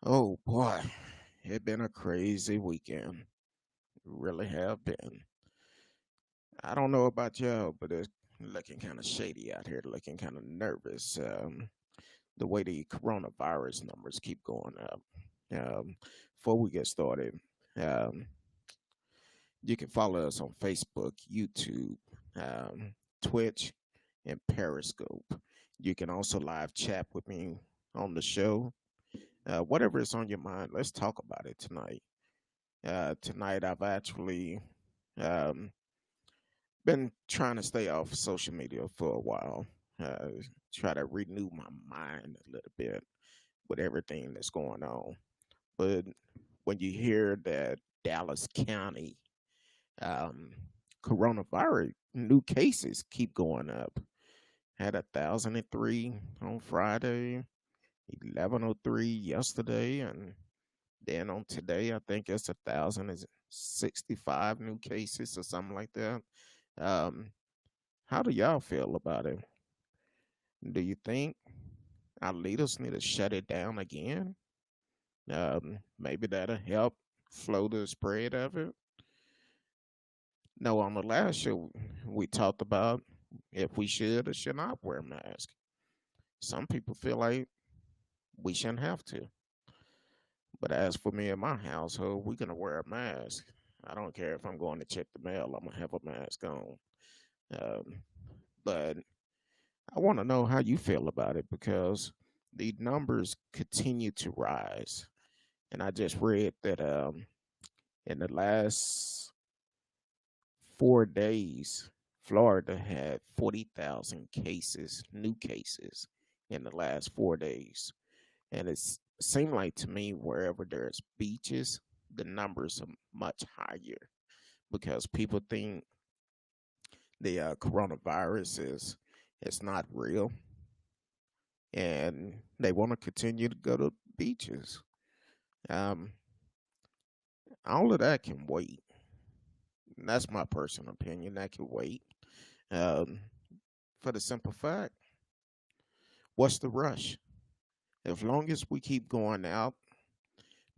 Oh boy, it been a crazy weekend. Really have been. I don't know about y'all, but it's looking kind of shady out here, looking kind of nervous. The way the coronavirus numbers keep going up. Before we get started, um, you can follow us on Facebook, YouTube, um, Twitch, and Periscope. You can also live chat with me on the show. Whatever is on your mind, let's talk about it tonight. Tonight, I've actually um, been trying to stay off social media for a while. Uh, Try to renew my mind a little bit with everything that's going on. But when you hear that Dallas County um, coronavirus new cases keep going up, had 1,003 on Friday, 1,103 yesterday, and then on today, I think it's 1,065 new cases or something like that. Um, how do y'all feel about it? Do you think our leaders need to shut it down again? Maybe that'll help slow the spread of it. No, on the last show, we talked about if we should or should not wear masks. Some people feel like we shouldn't have to. But as for me and my household, we're going to wear a mask. I don't care if I'm going to check the mail, I'm going to have a mask on. Um, but I want to know how you feel about it because the numbers continue to rise. And I just read that in the last 4 days, Florida had 40,000 cases, new cases, in the last 4 days. And it seemed like to me, wherever there's beaches, the numbers are much higher because people think the coronavirus is not real, and they want to continue to go to beaches. Um, all of that can wait. That's my personal opinion. That can wait. Um, for the simple fact, what's the rush? As long as we keep going out,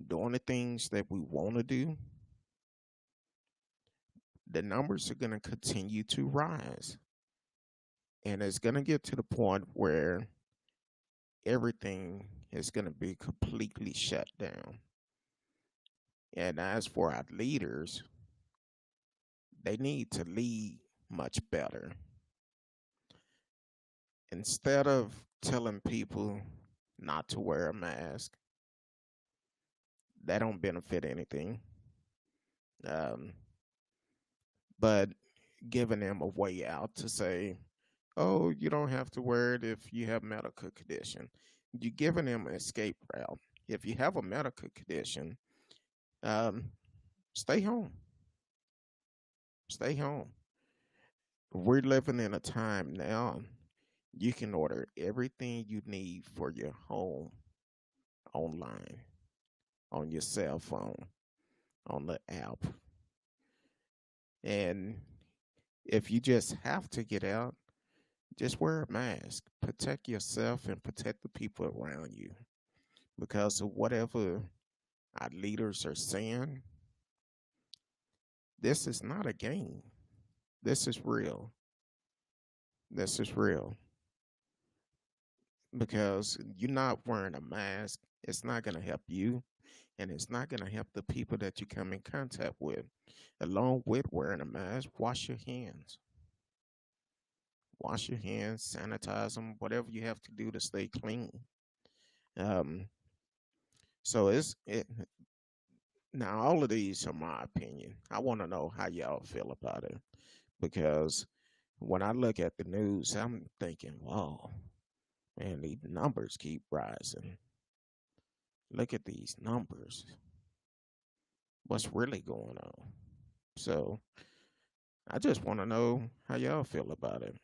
doing the things that we want to do, the numbers are going to continue to rise. And it's going to get to the point where everything is going to be completely shut down. And as for our leaders, they need to lead much better. Instead of telling people not to wear a mask, that don't benefit anything. Um, but giving them a way out to say, oh, you don't have to wear it if you have medical condition. You're giving them an escape route. If you have a medical condition, um, stay home. Stay home. We're living in a time now you can order everything you need for your home online, on your cell phone, on the app. And if you just have to get out, just wear a mask. Protect yourself and protect the people around you. Because of whatever our leaders are saying, this is not a game. This is real. This is real. Because you're not wearing a mask, it's not going to help you and it's not going to help the people that you come in contact with. Along with wearing a mask, wash your hands. Wash your hands, sanitize them, whatever you have to do to stay clean. Um, so now all of these are my opinion. I want to know how y'all feel about it because when I look at the news, I'm thinking, wow, man, these numbers keep rising. Look at these numbers. What's really going on? So I just want to know how y'all feel about it.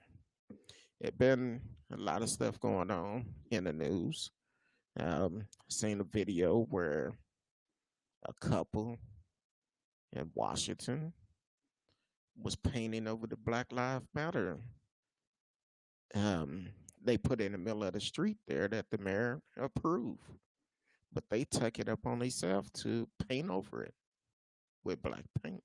It been a lot of stuff going on in the news. Seen a video where a couple in Washington was painting over the Black Lives Matter. Um, they put in the middle of the street there that the mayor approved. but they took it up on themselves to paint over it with black paint.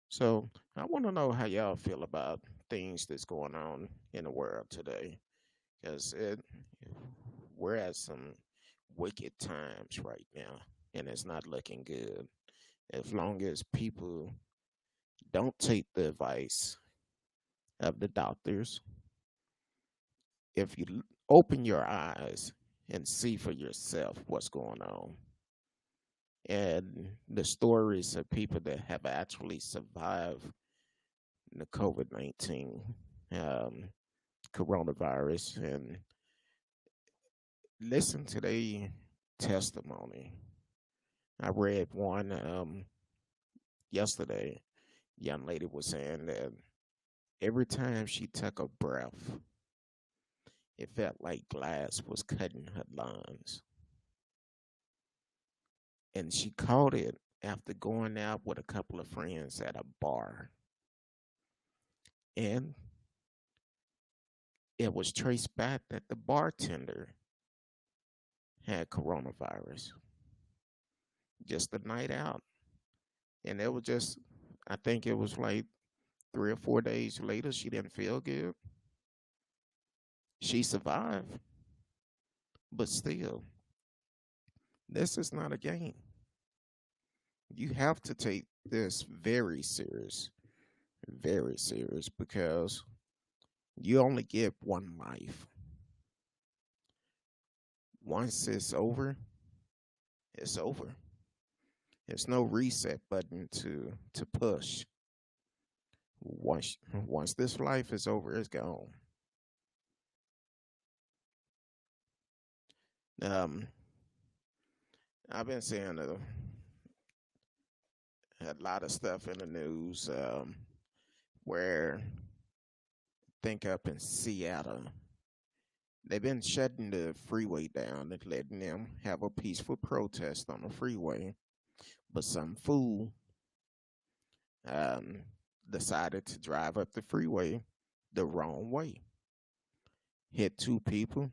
So I want to know how y'all feel about things that's going on in the world today, because we're at some wicked times right now, and it's not looking good. As long as people don't take the advice of the doctors, if you open your eyes and see for yourself what's going on, and the stories of people that have actually survived the COVID 19 um, coronavirus, and listen to their testimony. I read one yesterday. Young lady was saying that every time she took a breath, it felt like glass was cutting her lungs. And she caught it after going out with a couple of friends at a bar. And it was traced back that the bartender had coronavirus just the night out. And it was just, I think it was like 3 or 4 days later, she didn't feel good. She survived, but still, this is not a game. You have to take this very serious, because you only get one life. Once it's over, it's over. There's no reset button to push. Once this life is over, it's gone. Um, I've been seeing a lot of stuff in the news where think up in Seattle, they've been shutting the freeway down and letting them have a peaceful protest on the freeway, but some fool um, decided to drive up the freeway the wrong way, hit two people.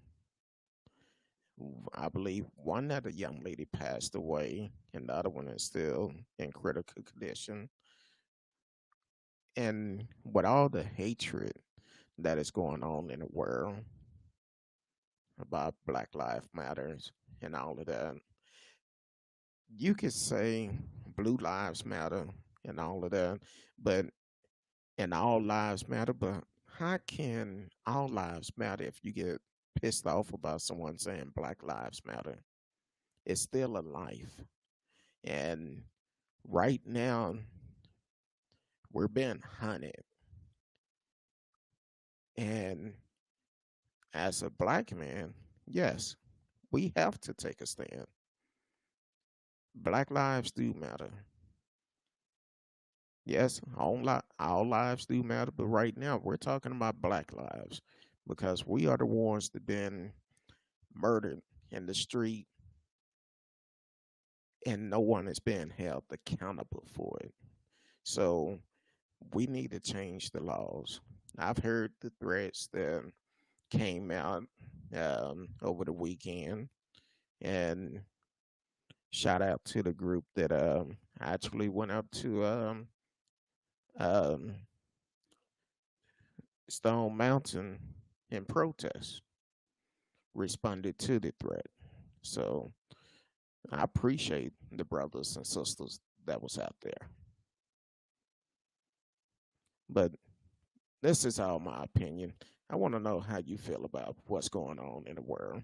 I believe one other young lady passed away, and the other one is still in critical condition. And with all the hatred that is going on in the world about Black Lives Matters and all of that, you could say Blue Lives Matter and all of that, but and all lives matter. But how can all lives matter if you get pissed off about someone saying Black Lives Matter? It's still a life. And right now, we're being hunted. And as a black man, yes, we have to take a stand. Black lives do matter. Yes, all lives do matter, but right now we're talking about black lives, because we are the ones that been murdered in the street, and no one is being held accountable for it. So we need to change the laws. I've heard the threats that came out over the weekend, and shout out to the group that actually went up to um, Stone Mountain in protest, responded to the threat. So I appreciate the brothers and sisters that was out there. But this is all my opinion. I want to know how you feel about what's going on in the world.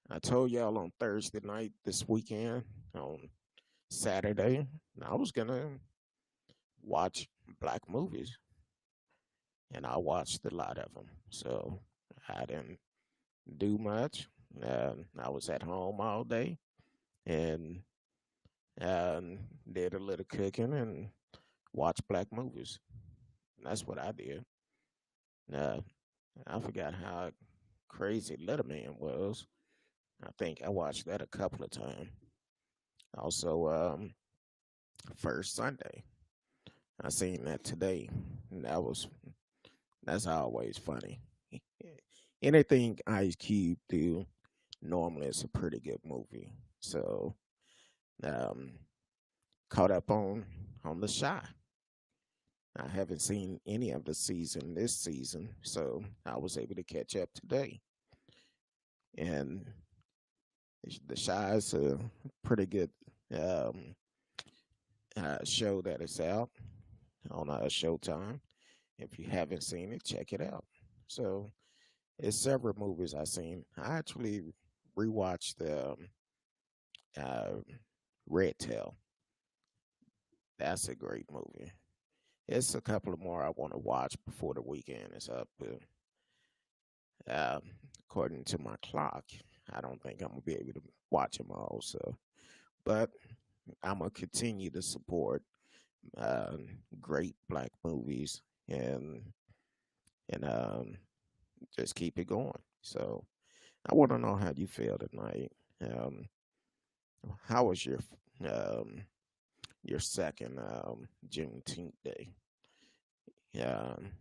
I told y'all on Thursday night this weekend, on Saturday, I was going to watch black movies, and I watched a lot of them. So I didn't do much. I was at home all day, and did a little cooking and watched black movies. That's what I did. Uh, I forgot how crazy Little Man was. I think I watched that a couple of times. Also, First Sunday, I seen that today, and that's always funny. Anything Ice Cube do, normally it's a pretty good movie. So um, caught up on The Shy. I haven't seen any of the season this season, so I was able to catch up today. And The Shy is a pretty good um, show that is out on Showtime. If you haven't seen it, check it out. So it's several movies I've seen. I actually rewatched uh, Red Tail. That's a great movie. It's a couple of more I want to watch before the weekend is up. Uh, according to my clock, I don't think I'm gonna be able to watch them all. So, but I'm gonna continue to support uh, great black movies and just keep it going. So, I want to know how you feel tonight. Um, how was your second Juneteenth day? Um,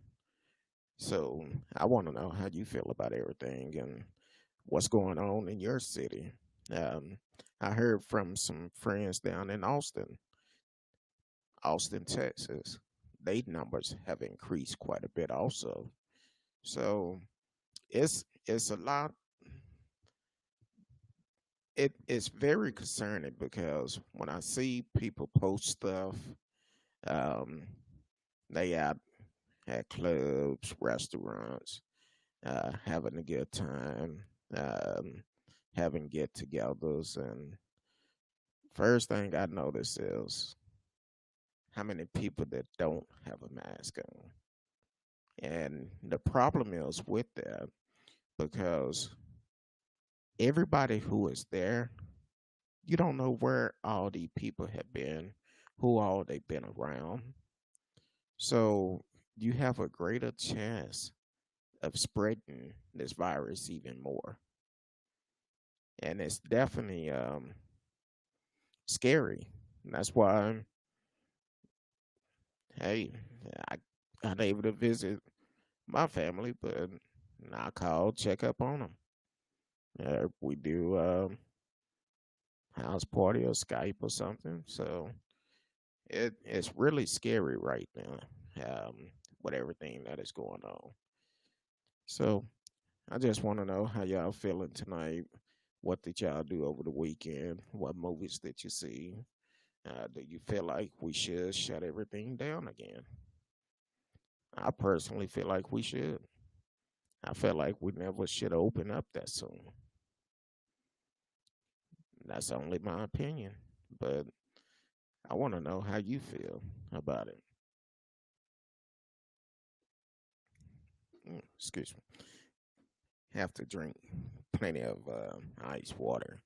so I want to know how you feel about everything and what's going on in your city. Um, I heard from some friends down in Austin, Texas. They numbers have increased quite a bit also. So it's a lot. It's very concerning because when I see people post stuff, um, they out at clubs, restaurants, having a good time, um, having get-togethers, and first thing I notice is how many people that don't have a mask on. And the problem is with that because everybody who is there, you don't know where all these people have been, who all they've been around. So you have a greater chance of spreading this virus even more. And it's definitely scary. And that's why, hey, I I'm able to visit my family, but I call, check up on them. We do house party or Skype or something. So it's really scary right now with everything that is going on. So I just want to know how y'all feeling tonight. What did y'all do over the weekend? What movies did you see? Do you feel like we should shut everything down again? I personally feel like we should. I feel like we never should open up that soon. That's only my opinion, but I want to know how you feel about it. Excuse me. Have to drink plenty of ice water,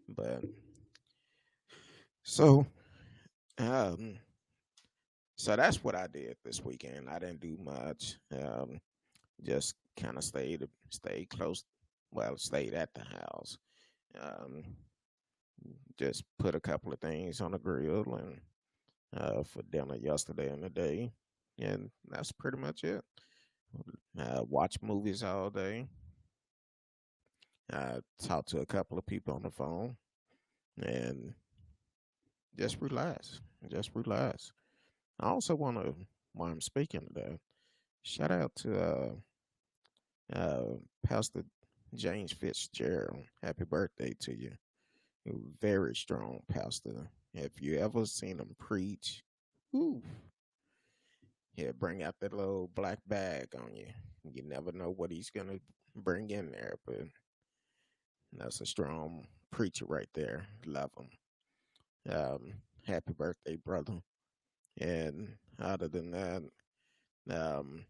but so um, so that's what I did this weekend. I didn't do much. Just kind of stayed close. Well, stayed at the house. Um, just put a couple of things on the grill and for dinner yesterday and today, and that's pretty much it. Watch movies all day. Talk to a couple of people on the phone, and just relax. Just relax. I also want to, while I'm speaking of that, shout out to Pastor James Fitzgerald. Happy birthday to you. You're a very strong pastor. If you ever seen him preach, whew, he'll bring out that little black bag on you. You never know what he's gonna bring in there, but that's a strong preacher right there. Love him. Happy birthday, brother. And other than that, um,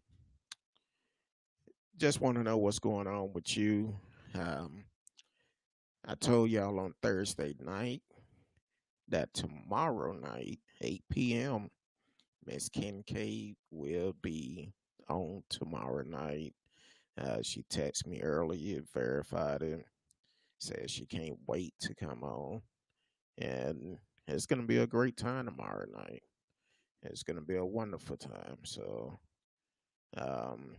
just want to know what's going on with you. Um, I told y'all on Thursday night that tomorrow night, 8 p.m., Miss Kincaid will be on tomorrow night. She texted me earlier, verified it, says she can't wait to come on. And it's going to be a great time tomorrow night. It's going to be a wonderful time. So um,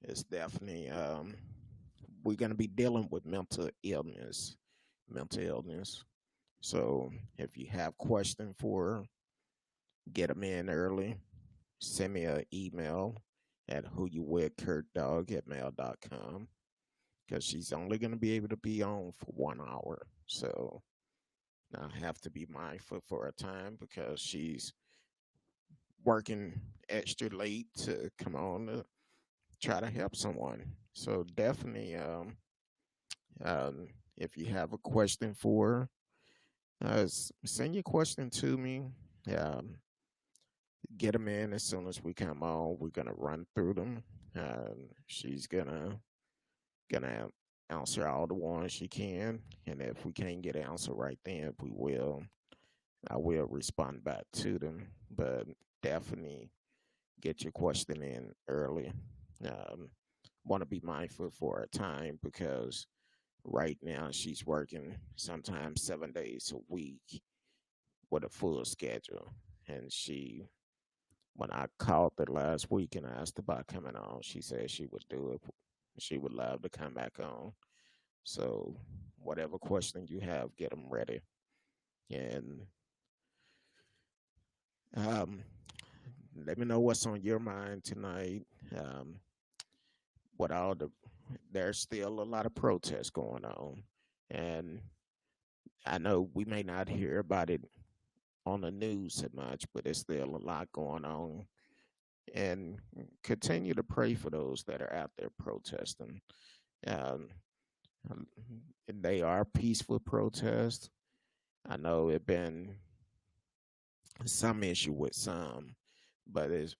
it's definitely we're gonna be dealing with mental illness. So if you have questions for her, get them in early. Send me an email at whoyouwithkurtdog@mail.com because she's only going to be able to be on for 1 hour. So I have to be mindful for her time because she's working extra late to come on to try to help someone. So definitely, if you have a question for her, send your question to me. Um, get them in as soon as we come on. We're gonna run through them. She's gonna answer all the ones she can, and if we can't get an answer right then, we will. I will respond back to them, but definitely get your question in early. Um, Want to be mindful for her time because right now she's working sometimes 7 days a week with a full schedule, and when I called her last week and I asked about coming on, she said she would do it. She would love to come back on. So, whatever question you have, get them ready. And um, let me know what's on your mind tonight. Um, what all the There's still a lot of protests going on, and I know we may not hear about it on the news so much, but there's still a lot going on. And continue to pray for those that are out there protesting. Um, um, they are peaceful protests. I know it been some issue with some, but it's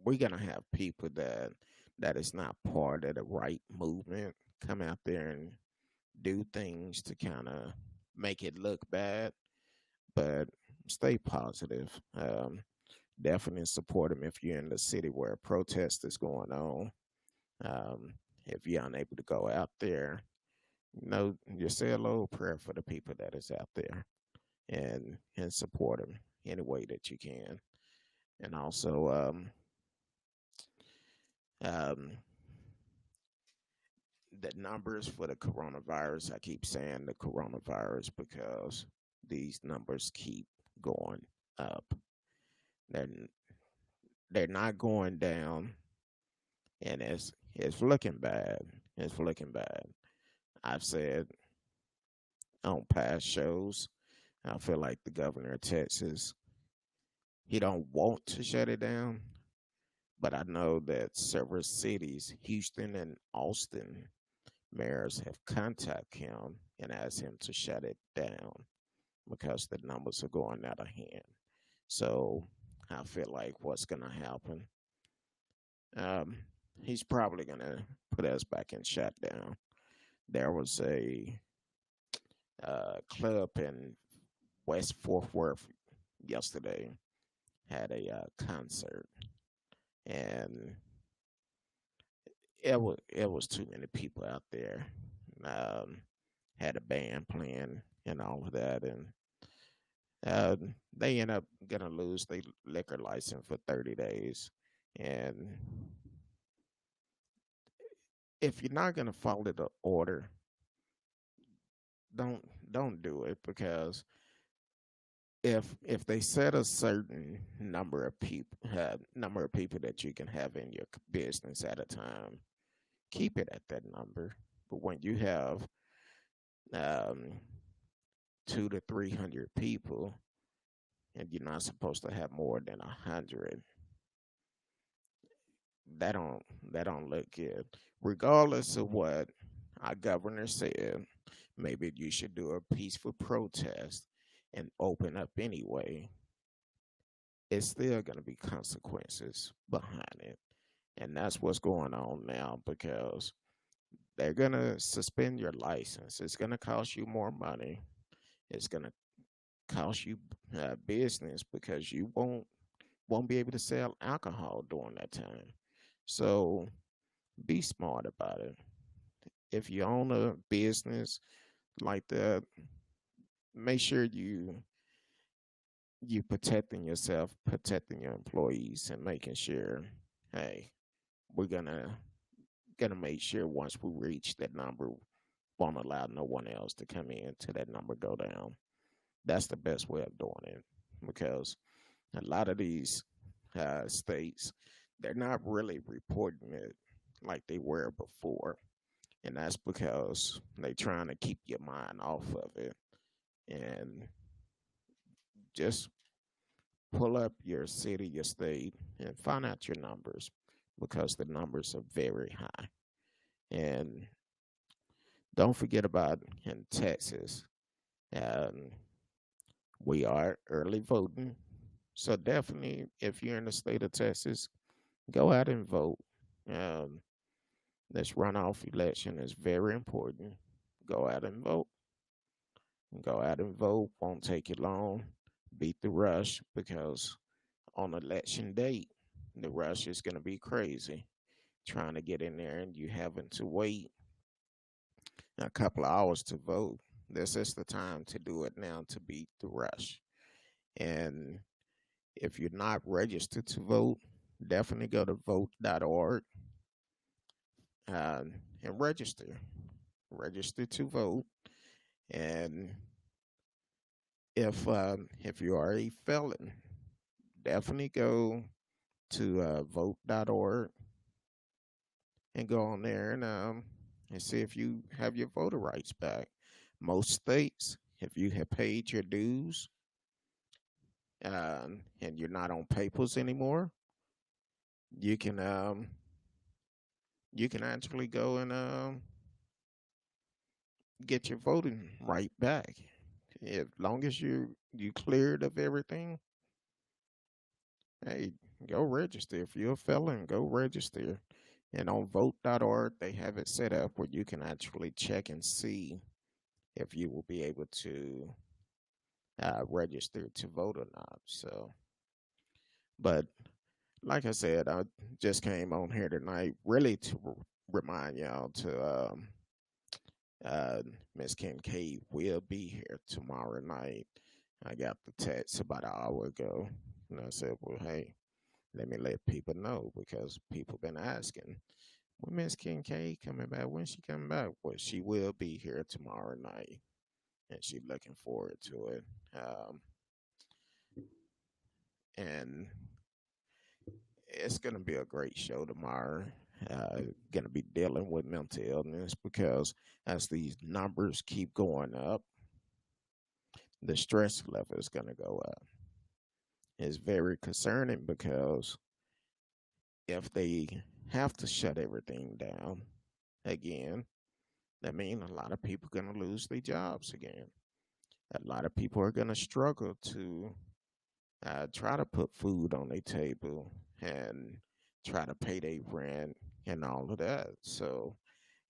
we're gonna have people that is not part of the right movement come out there and do things to kind of make it look bad. But stay positive. Definitely support them if you're in the city where a protest is going on. Um, if you're unable to go out there, just say a little prayer for the people that is out there and support them any way that you can. And also, um, the numbers for the coronavirus. I keep saying the coronavirus because these numbers keep going up. They're they're not going down, and it's looking bad. It's looking bad. I've said on past shows, I feel like the governor of Texas, he don't want to shut it down, but I know that several cities, Houston and Austin, mayors have contacted him and asked him to shut it down because the numbers are going out of hand. So I feel like what's going to happen, um, he's probably going to put us back in shutdown. There was a club in West Fort Worth yesterday had a concert, and it was too many people out there. Um, had a band playing and all of that, and uh, they end up gonna lose their liquor license for 30 days. And if you're not gonna follow the order, don't don't do it because if they set a certain number of people that you can have in your business at a time, keep it at that number. But when you have um, 200 to 300 people, and you're not supposed to have more than 100, that don't that don't look good. Regardless of what our governor said, maybe you should do a peaceful protest and open up anyway. It's still going to be consequences behind it, and that's what's going on now because they're going to suspend your license. It's going to cost you more money. It's going to cost you business because you won't be able to sell alcohol during that time. So be smart about it. If you own a business like that, make sure you protecting yourself, protecting your employees, and making sure, hey, we're gonna make sure once we reach that number, won't allow no one else to come in till that number go down. That's the best way of doing it because a lot of these states, they're not really reporting it like they were before, and that's because they trying to keep your mind off of it and just pull up your city, your state, and find out your numbers because the numbers are very high. And don't forget about in Texas, um, we are early voting. So definitely, if you're in the state of Texas, go out and vote. Um, this runoff election is very important. Go out and vote. Go out and vote. Won't take you long. Beat the rush because on election date, the rush is going to be crazy. Trying to get in there and you having to wait a couple of hours to vote. This is the time to do it now to beat the rush. And if you're not registered to vote, definitely go to vote.org uh, and register. Register to vote. And if you are a felon, definitely go to vote.org and go on there and see if you have your voter rights back. Most states, if you have paid your dues and you're not on papers anymore, you can actually go and get your voting right back. As long as you cleared of everything, hey, go register. If you're a felon, go register. And on vote.org, they have it set up where you can actually check and see if you will be able to register to vote or not. So, but like I said, I just came on here tonight really to remind y'all to uh, Miss Kincaid will be here tomorrow night. I got the text about an hour ago, and I said, "Well, hey, let me let people know because people been asking, when Miss Kincaid coming back? When she coming back? Well, she will be here tomorrow night, and she looking forward to it. And it's gonna be a great show tomorrow. Gonna be dealing with mental illness because as these numbers keep going up, the stress level is gonna go up. It's very concerning because if they have to shut everything down again, that means a lot of people are gonna lose their jobs again. A lot of people are gonna struggle to try to put food on their table and try to pay their rent and all of that. So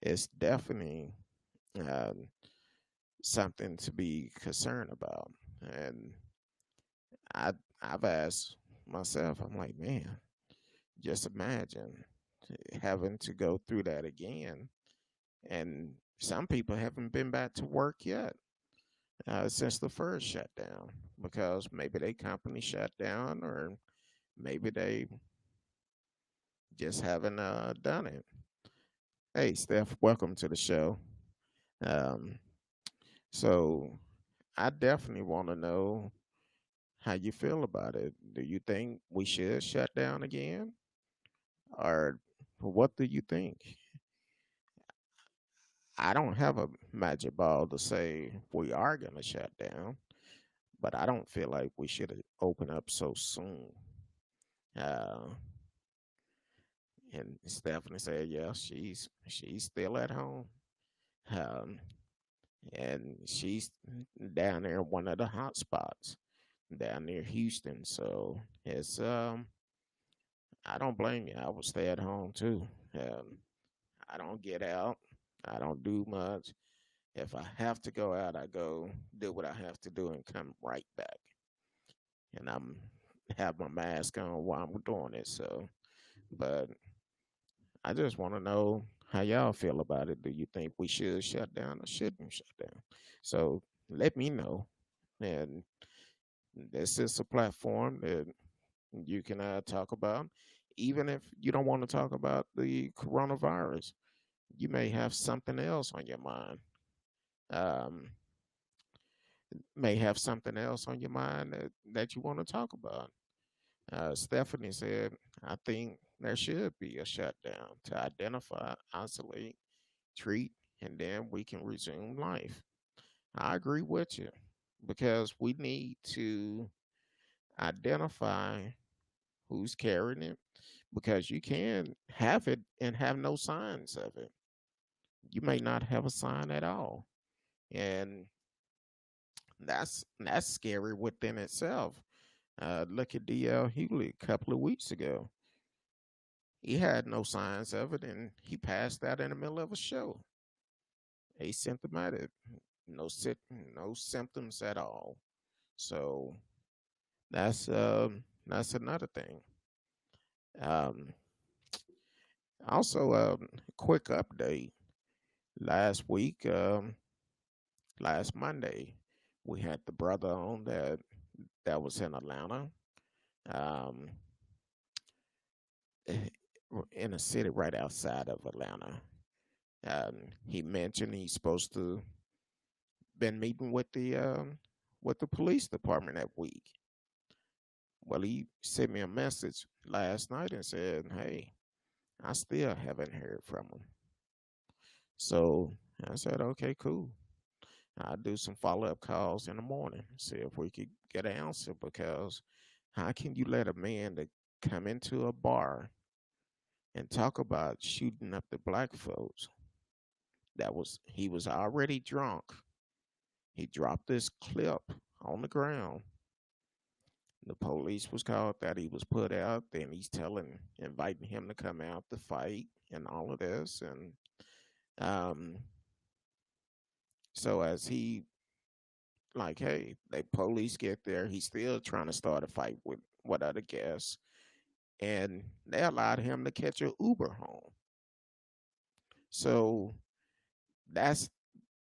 it's definitely um, something to be concerned about. And I I've asked myself, I'm like, man, just imagine having to go through that again. And some people haven't been back to work yet since the first shutdown because maybe their company shut down or maybe they just haven't done it. Hey, Steph, welcome to the show. Um, so I definitely want to know how you feel about it. Do you think we should shut down again, or what do you think? I don't have a magic ball to say we are going to shut down, but I don't feel like we should open up so soon. Uh, and Stephanie said, "Yeah, she's still at home." Um, and she's down there in one of the hot spots down near Houston. So it's I don't blame you. I would stay at home too. I don't get out. I don't do much. If I have to go out, I go do what I have to do and come right back. And I'm have my mask on while I'm doing it. So, but I just want to know how y'all feel about it. Do you think we should shut down or shouldn't shut down? So let me know. And this is a platform that you can talk about, even if you don't want to talk about the coronavirus. You may have something else on your mind. Um, may have something else on your mind that you want to talk about. Stephanie said, I think there should be a shutdown to identify, isolate, treat, and then we can resume life. I agree with you because we need to identify who's carrying it because you can have it and have no signs of it. You may not have a sign at all. And that's scary within itself. Look at DL Hughley a couple of weeks ago. He had no signs of it, and he passed out in the middle of a show. Asymptomatic, no symptoms at all. So that's another thing. Um, also, quick update. Last week, last Monday, we had the brother on that was in Atlanta. Um, eh, in a city right outside of Atlanta. He mentioned he's supposed to been meeting with the police department that week. Well, he sent me a message last night and said, "Hey, I still haven't heard from him." So I said, "Okay, cool. I'll do some follow up calls in the morning, see if we could get an answer. Because how can you let a man that come into a bar and talk about shooting up the black folks? He was already drunk. He dropped this clip on the ground. The police was called that he was put out. Then he's inviting him to come out to fight and all of this. And um, so as he like, hey, the police get there, he's still trying to start a fight with what other guests, and they allowed him to catch a Uber home. So that's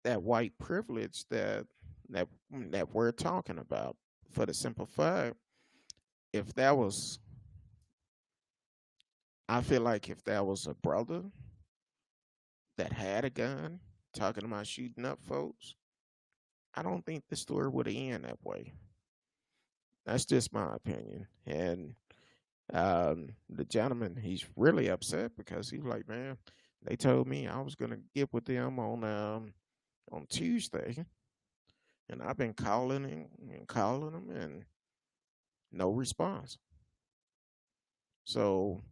that white privilege that we're talking about. For the simple fact, if that was, I feel like if that was a brother that had a gun talking about shooting up folks, I don't think the story would have ended that way. That's just my opinion. And the gentleman, he's really upset because he's like, man, they told me I was gonna get with them on Tuesday, and I've been calling him, and no response. So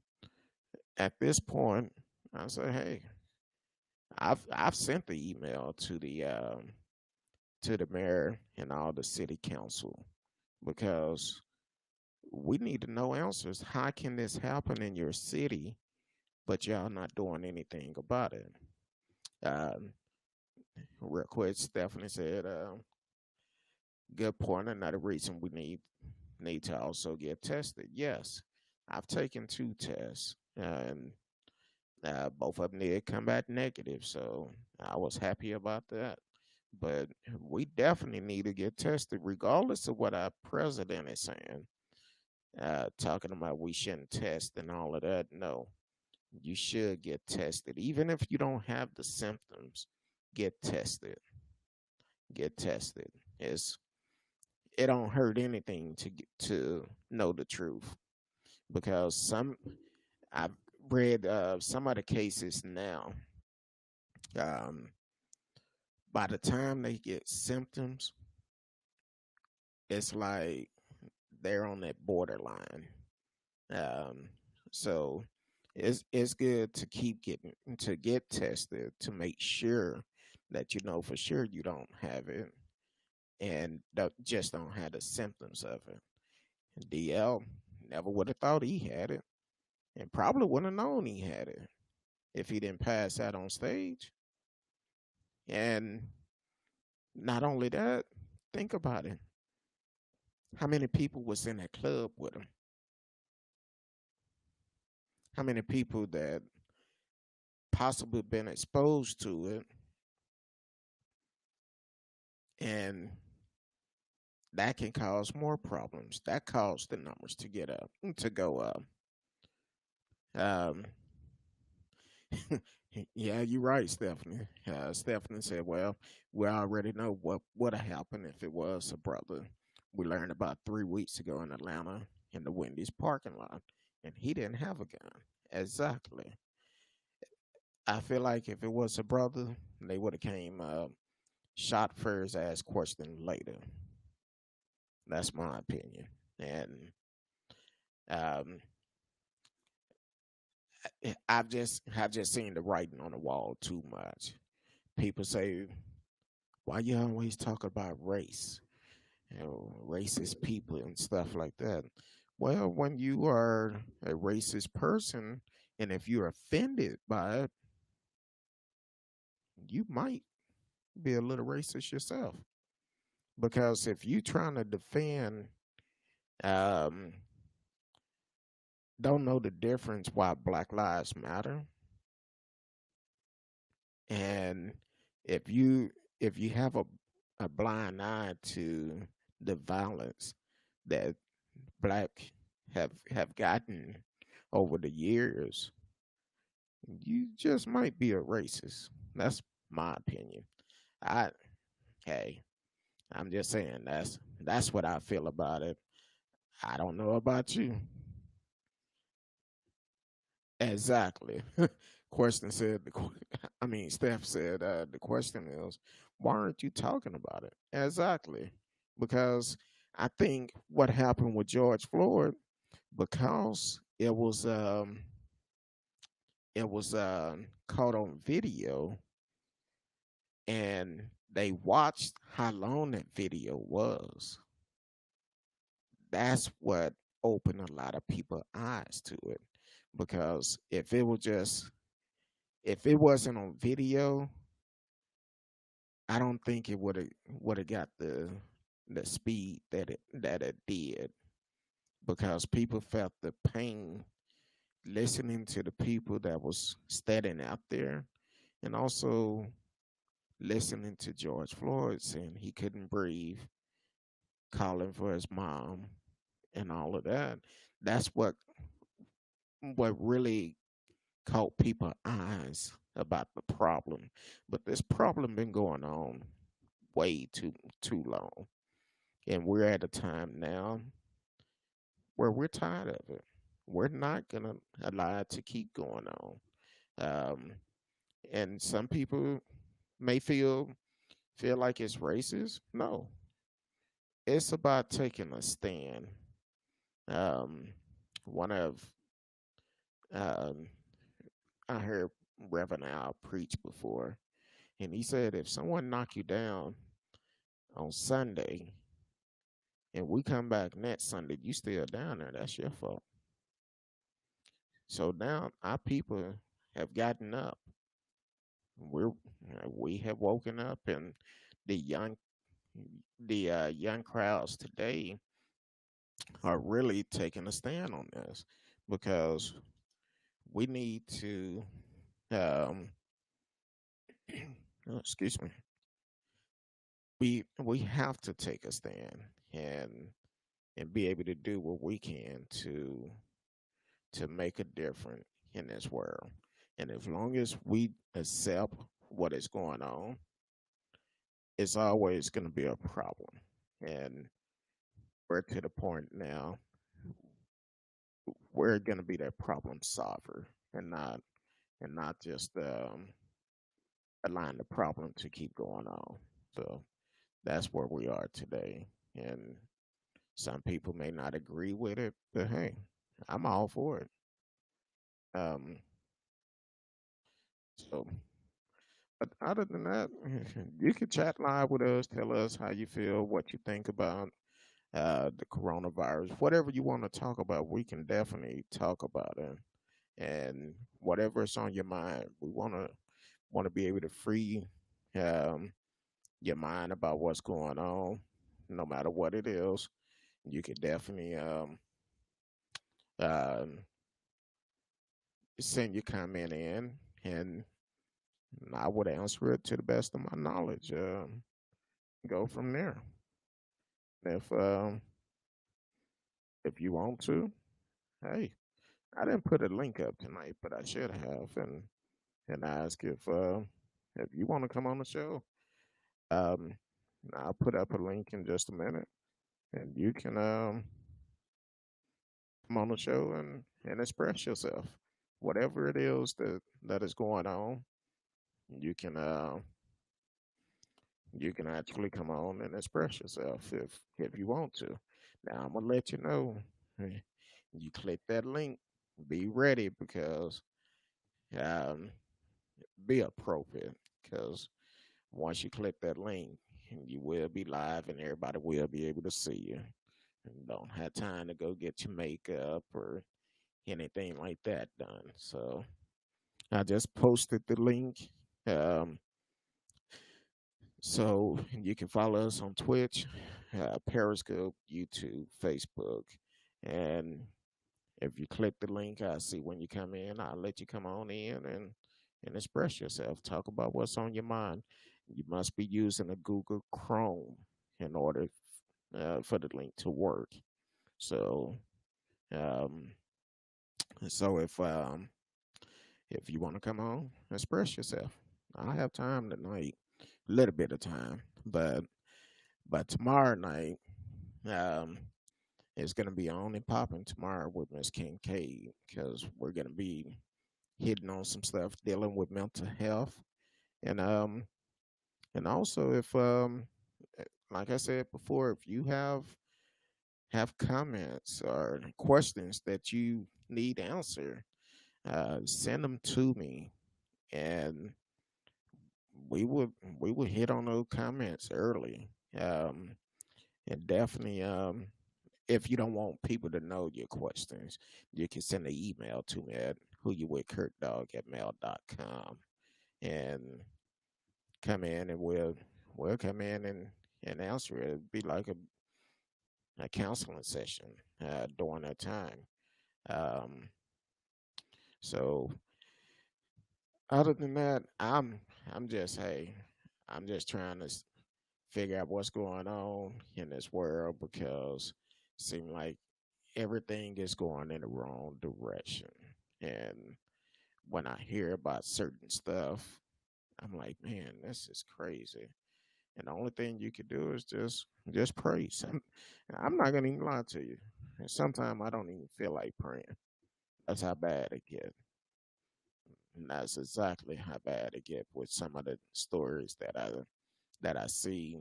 at this point, I said, hey, I've sent the email to the mayor and all the city council because we need to know answers. How can this happen in your city, but y'all not doing anything about it? Um, Real quick, Stephanie said, "Good point. Another reason we need to also get tested." Yes, I've taken 2 tests, and both of them did come back negative, so I was happy about that. But we definitely need to get tested, regardless of what our president is saying. Talking about we shouldn't test and all of that. No, you should get tested, even if you don't have the symptoms. Get tested. Get tested. It don't hurt anything to know the truth because I've read some of the cases now. Um, by the time they get symptoms, it's like they're on that borderline. Um, so it's good to keep getting to get tested to make sure that you know for sure you don't have it and just don't have the symptoms of it. DL never would have thought he had it and probably wouldn't have known he had it if he didn't pass out on stage. And not only that, think about it. How many people was in that club with him? How many people that possibly been exposed to it and that can cause more problems. That caused the numbers to go up. Um, Yeah, you're right, Stephanie. Stephanie said, "Well, we already know what would have happened if it was a brother. We learned about 3 weeks ago in Atlanta in the Wendy's parking lot, and he didn't have a gun. Exactly. I feel like if it was a brother, they would have came shot first, asked question later. That's my opinion. And um, I've just seen the writing on the wall too much. People say, "Why you always talk about race? Racist people and stuff like that." Well, when you are a racist person, and if you're offended by it, you might be a little racist yourself. Because if you trying to defend, um, don't know the difference why Black Lives Matter, and if you if you have a blind eye to the violence that black have gotten over the years, you just might be a racist. That's my opinion. I Hey, I'm just saying that's what I feel about it. I don't know about you. Exactly. Question said I mean Steph said the question is, why aren't you talking about it? Exactly. Because I think what happened with George Floyd, because it was caught on video, and they watched how long that video was. That's what opened a lot of people eyes to it. Because if it wasn't on video, I don't think it would have got the speed that it did, because people felt the pain listening to the people that was standing out there, and also listening to George Floyd saying he couldn't breathe, calling for his mom, and all of that. That's what really caught people eyes about the problem. But this problem been going on way too long, and we're at a time now where we're tired of it. We're not gonna allow it to keep going on. Um, and some people may feel like it's racist. No, it's about taking a stand. Um, one of um, I heard Reverend Al preach before, and he said if someone knock you down on Sunday and we come back next Sunday, you still down there, that's your fault. So now our people have gotten up. We have woken up, and the young young crowds today are really taking a stand on this, because we need to um oh, excuse me, we have to take a stand, and be able to do what we can to make a difference in this world. And as long as we accept what is going on, it's always going to be a problem. And we're to the point now, we're going to be that problem solver, and not just allowing the problem to keep going on. So that's where we are today. And some people may not agree with it, but hey, I'm all for it. Um, so, but other than that, you can chat live with us. Tell us how you feel, what you think about the coronavirus, whatever you want to talk about. We can definitely talk about it, and whatever's on your mind, we want to be able to free um, your mind about what's going on, no matter what it is. You can definitely um, send your comment in, and I would answer it to the best of my knowledge. Go from there. If if you want to, hey, I didn't put a link up tonight, but I should have, and and ask if you want to come on the show. Um, I'll put up a link in just a minute, and you can come on the show and express yourself. Whatever it is that is going on, you can uh you can actually come on and express yourself if you want to. Now I'm gonna let you know. You click that link, be ready because um be appropriate because once you click that link, you will be live and everybody will be able to see you. And don't have time to go get your makeup or anything like that done. So I just posted the link. Um, so you can follow us on Twitch, Periscope, YouTube, Facebook. And if you click the link, I see when you come in, I'll let you come on in and express yourself. Talk about what's on your mind. You must be using a Google Chrome in order for the link to work. So, um, so if you want to come on, express yourself. I have time tonight, a little bit of time, but tomorrow night, um, it's gonna be on and popping tomorrow with Miss Kincaid because we're gonna be hitting on some stuff dealing with mental health and and also if like I said before, if you have comments or questions that you need answered, send them to me and we would we would hit on those comments early. Um, and definitely if you don't want people to know your questions, you can send an email to me at whoyouwithkurtdog@mail.com and come in and we'll come in and answer it. It'd be like a counseling session during that time. Um, so other than that, I'm just hey, I'm just trying to figure out what's going on in this world because it seems like everything is going in the wrong direction. And when I hear about certain stuff, I'm like, man, this is crazy. And the only thing you can do is just pray. I'm not gonna even lie to you. And sometimes I don't even feel like praying. That's how bad it gets. And that's exactly how bad it gets with some of the stories that I see.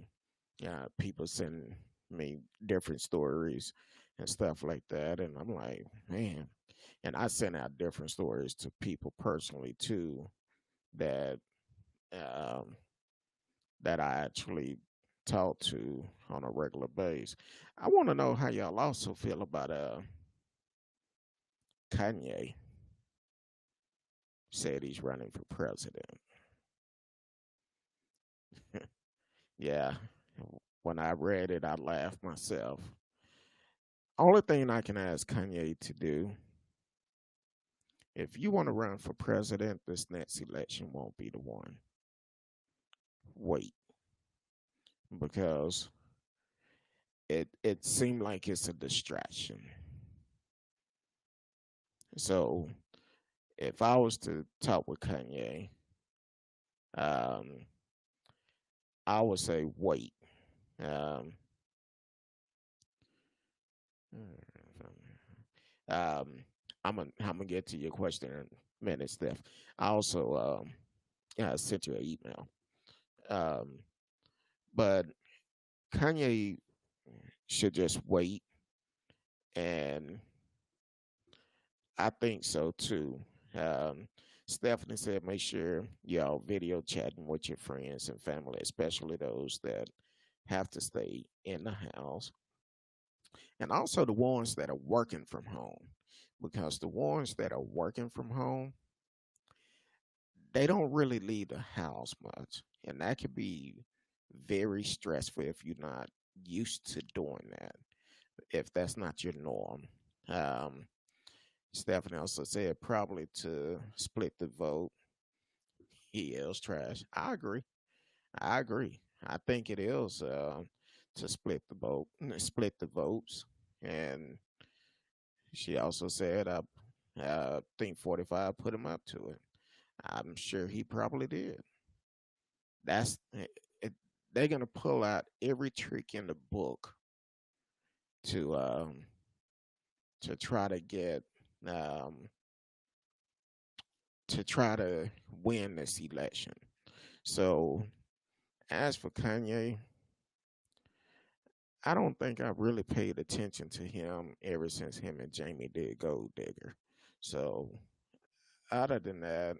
People send me different stories and stuff like that, and I'm like, man. And I send out different stories to people personally too that um, that I actually talk to on a regular basis. I want to know how y'all also feel about Kanye said he's running for president. Yeah, when I read it, I laughed myself. Only thing I can ask Kanye to do, if you want to run for president, this next election won't be the one. Wait, because it seemed like it's a distraction. So if I was to talk with Kanye, um, I would say wait. Um, um, I'm gonna get to your question in a minute, Steph. I also sent you an email. Um, but Kanye should just wait, and I think so too. Um, Stephanie said, make sure y'all video chatting with your friends and family, especially those that have to stay in the house, and also the ones that are working from home. Because the ones that are working from home, they don't really leave the house much. And that could be very stressful if you're not used to doing that, if that's not your norm. Um, Stephanie also said probably to split the vote. He is trash. I agree. I agree. I think it is to split the vote, split the votes. And she also said, I think 45 put him up to it. I'm sure he probably did. That's it, they're gonna pull out every trick in the book to um try to get um to try to win this election. So as for Kanye, I don't think I've really paid attention to him ever since him and Jamie did Gold Digger. So other than that,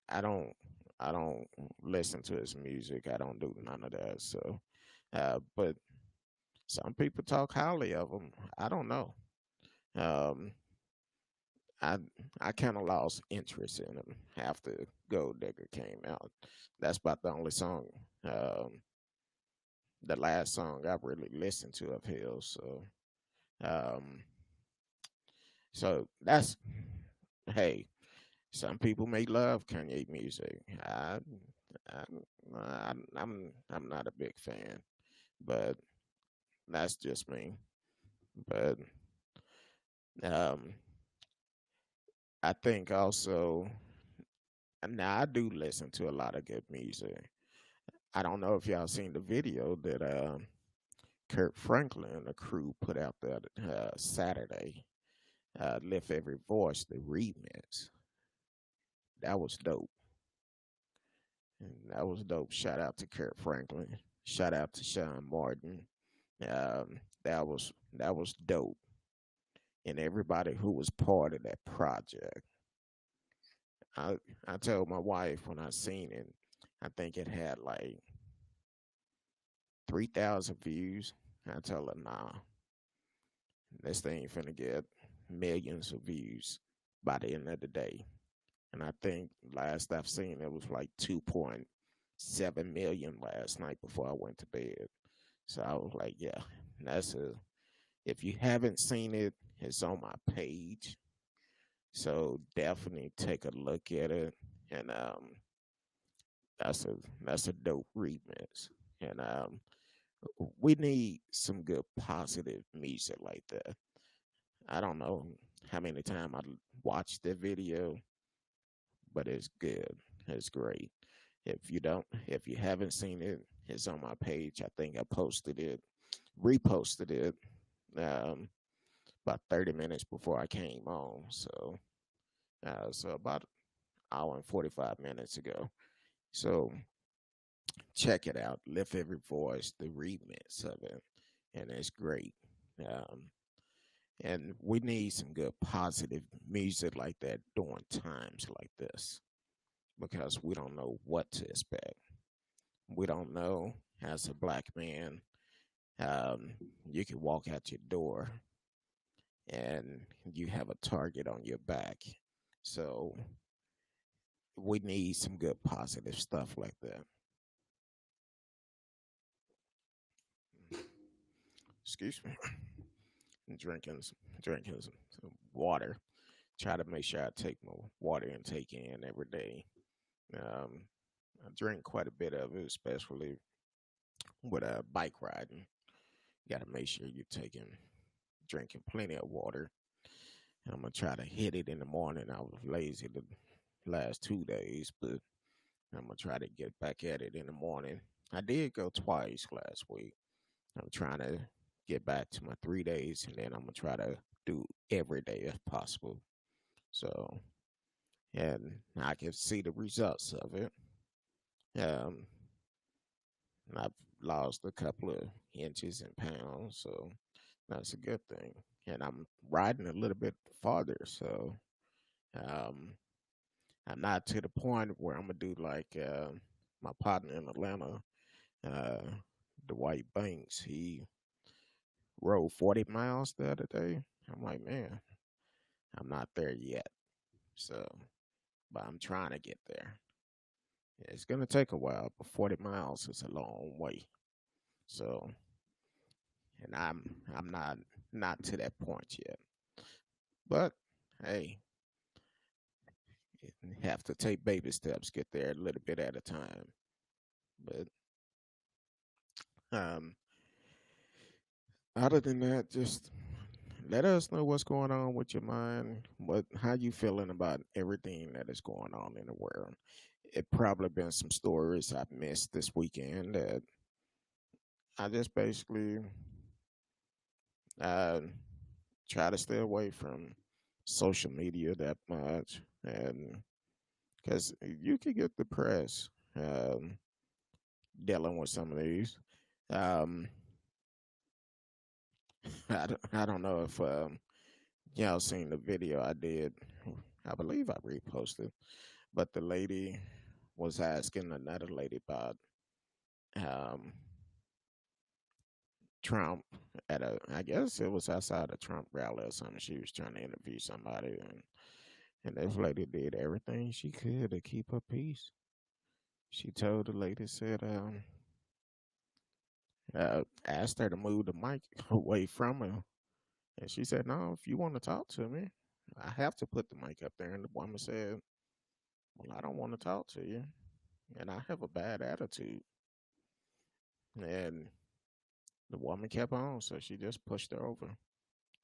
I don't I don't listen to his music. I don't do none of that. So but some people talk highly of him. I don't know. Um I I kind of lost interest in him after Gold Digger came out. That's about the only song, um, the last song I really listened to of his. Um, so that's hey. Some people may love Kanye music. I I'm not a big fan, but that's just me. But um, I think also now I do listen to a lot of good music. I don't know if y'all seen the video that Kurt Franklin and the crew put out that Saturday. Lift Every Voice, the remix. That was dope. And that was dope. Shout out to Kurt Franklin. Shout out to Sean Martin. That was dope. And everybody who was part of that project. I I told my wife when I seen it, I think it had like 3,000 views. I told her, nah, this thing finna get millions of views by the end of the day. And I think last I've seen it was like 2.7 million last night before I went to bed. So I was like, yeah, that's a. If you haven't seen it, it's on my page. So definitely take a look at it. And that's a that's a dope remix. And we need some good positive music like that. I don't know how many times I watched the video, but it's good. It's great. If you haven't seen it, it's on my page. I think I posted it, reposted it, um, about 30 minutes before I came on. So about an hour and 45 minutes ago. So check it out. Lift Every Voice, the remix of it, and it's great. Um, and we need some good positive music like that during times like this because we don't know what to expect. We don't know as a black man. You can walk out your door and you have a target on your back. So we need some good positive stuff like that. Excuse me. drinking drinking some water. Try to make sure I take my water intake in every day. Um, I drink quite a bit of it, especially with bike riding. You got to make sure you're drinking plenty of water. I'm gonna try to hit it in the morning. I was lazy the last 2 days, but I'm gonna try to get back at it in the morning. I did go twice last week. I'm trying to get back to my 3 days, and then I'm gonna try to do every day if possible. So, and I can see the results of it. Um, I've lost a couple of inches and pounds, so that's a good thing. And I'm riding a little bit farther, so um, I'm not to the point where I'm gonna do like my partner in Atlanta, uh, Dwight Banks. He rode 40 miles the other day. I'm like, man, I'm not there yet. So, but I'm trying to get there. It's gonna take a while, but 40 miles is a long way. So, and I'm not to that point yet. But hey, you have to take baby steps, get there a little bit at a time. But um, other than that, just let us know what's going on with your mind. How you feeling about everything that is going on in the world? It probably been some stories I've missed this weekend that I just basically uh, try to stay away from social media that much, and because you could get depressed dealing with some of these. Um, I don't know if y'all seen the video I did. I believe I reposted, but the lady was asking another lady about um, Trump at I guess it was outside a Trump rally or something. She was trying to interview somebody, and this lady did everything she could to keep her peace. She told the lady, said, asked her to move the mic away from her. And she said, "No, if you want to talk to me, I have to put the mic up there." And the woman said, "Well, I don't want to talk to you, and I have a bad attitude." And the woman kept on, so she just pushed her over.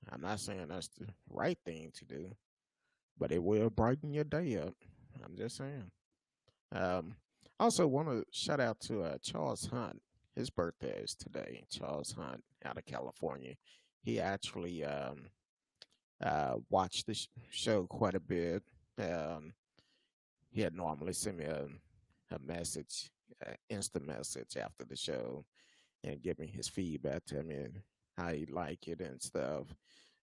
I'm not saying that's the right thing to do, but it will brighten your day up. I'm just saying. Um, also, want to shout out to Charles Hunt. His birthday is today. Charles Hunt out of California. He actually watched the show quite a bit. Um, he had normally send me a message, instant message after the show, and give me his feedback, tell me how he like it and stuff.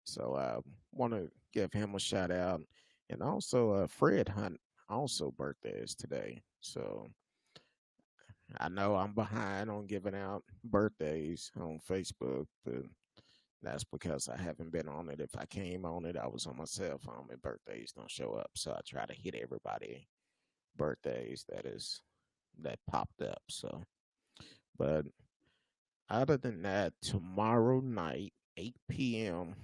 So I want to give him a shout out, and also Fred Hunt also birthday is today. So I know I'm behind on giving out birthdays on Facebook, but that's because I haven't been on it. If I came on it, I was on my cell phone and birthdays don't show up. So I try to hit everybody birthdays that popped up. So, but other than that, tomorrow night, 8 p.m.,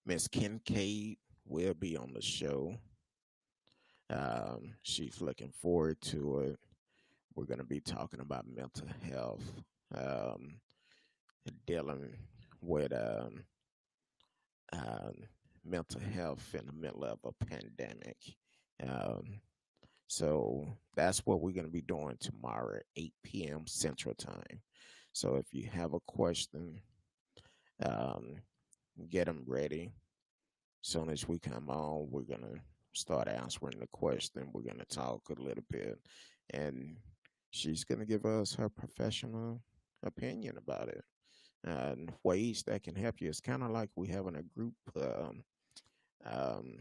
Miss Kincaid will be on the show. She's looking forward to it. We're going to be talking about mental health, um, dealing with um, mental health in the middle of a pandemic. Um, so that's what we're going to be doing tomorrow at 8 p.m. Central Time. So if you have a question, um, get them ready. Soon as we come on, we're going to start answering the question. We're going to talk a little bit, and she's going to give us her professional opinion about it and ways that can help you. It's kind of like we having a group um,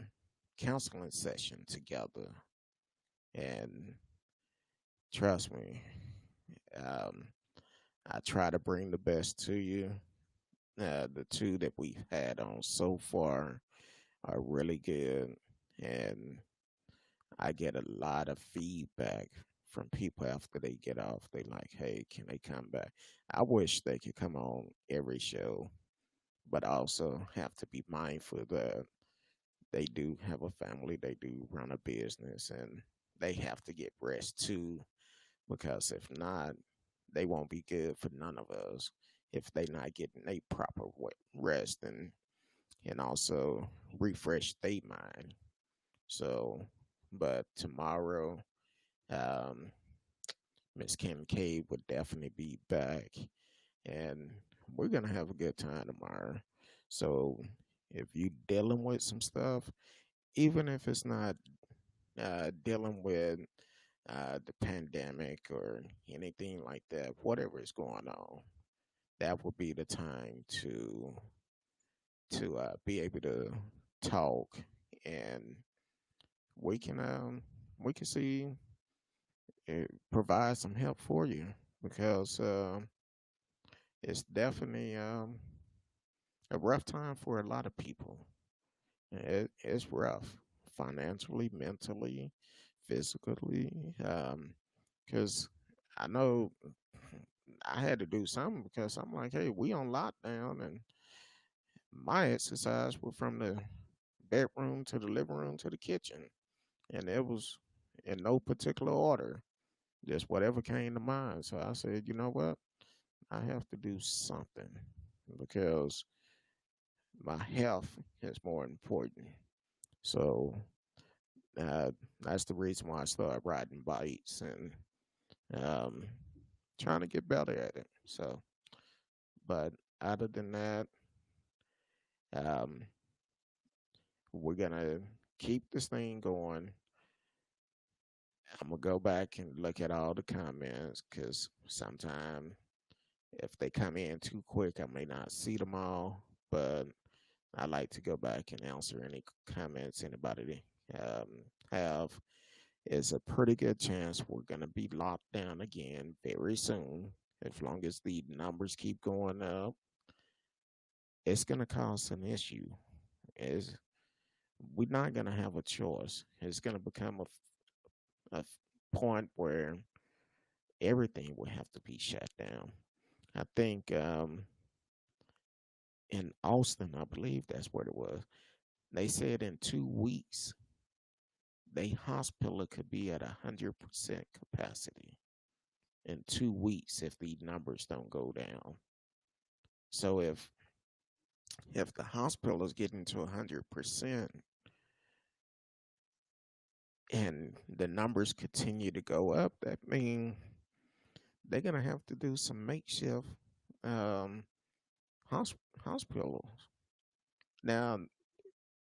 counseling session together. And trust me, um, I try to bring the best to you. The two that we've had on so far are really good. And I get a lot of feedback from people after they get off. They like, hey, can they come back? I wish they could come on every show, but I also have to be mindful that they do have a family, they do run a business, and they have to get rest too. Because if not, they won't be good for none of us if they not getting a proper rest and also refresh their mind. So, but tomorrow, um, Miss Kim K would definitely be back, and we're gonna have a good time tomorrow. So, if you dealing with some stuff, even if it's not dealing with the pandemic or anything like that, whatever is going on, that would be the time to be able to talk, and we can um, we can see provide some help for you because it's definitely a rough time for a lot of people. It's rough financially, mentally, physically, because I know I had to do something because I'm like, hey, we on lockdown, and my exercise was from the bedroom to the living room to the kitchen, and it was in no particular order, just whatever came to mind. So I said, you know what, I have to do something because my health is more important. So uh, that's the reason why I started riding bikes and um, trying to get better at it. So, but other than that, um, we're gonna keep this thing going. I'm gonna go back and look at all the comments because sometimes if they come in too quick, I may not see them all. But I like to go back and answer any comments anybody um, have. It's a pretty good chance we're gonna be locked down again very soon. As long as the numbers keep going up, it's gonna cause an issue. Is we're not gonna have a choice. It's gonna become a point where everything will have to be shut down. I think in Austin, I believe that's where it was. They said in 2 weeks, the hospital could be at 100% capacity in 2 weeks if the numbers don't go down. So if the hospital is getting to 100% and the numbers continue to go up, that means they're gonna have to do some makeshift um, hospitals. Now,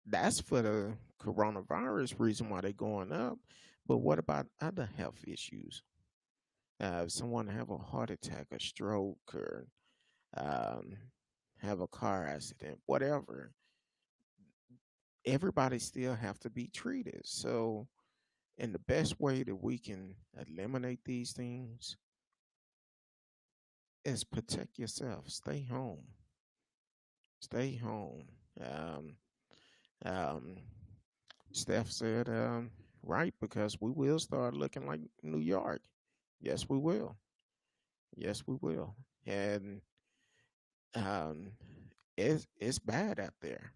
that's for the coronavirus reason why they're going up. But what about other health issues? If someone have a heart attack, a stroke, or um, have a car accident, whatever, everybody still have to be treated. So, and the best way that we can eliminate these things is protect yourself. Stay home. Stay home. Um, um, Steph said, right, because we will start looking like New York. Yes, we will. Yes, we will. And um, it's bad out there.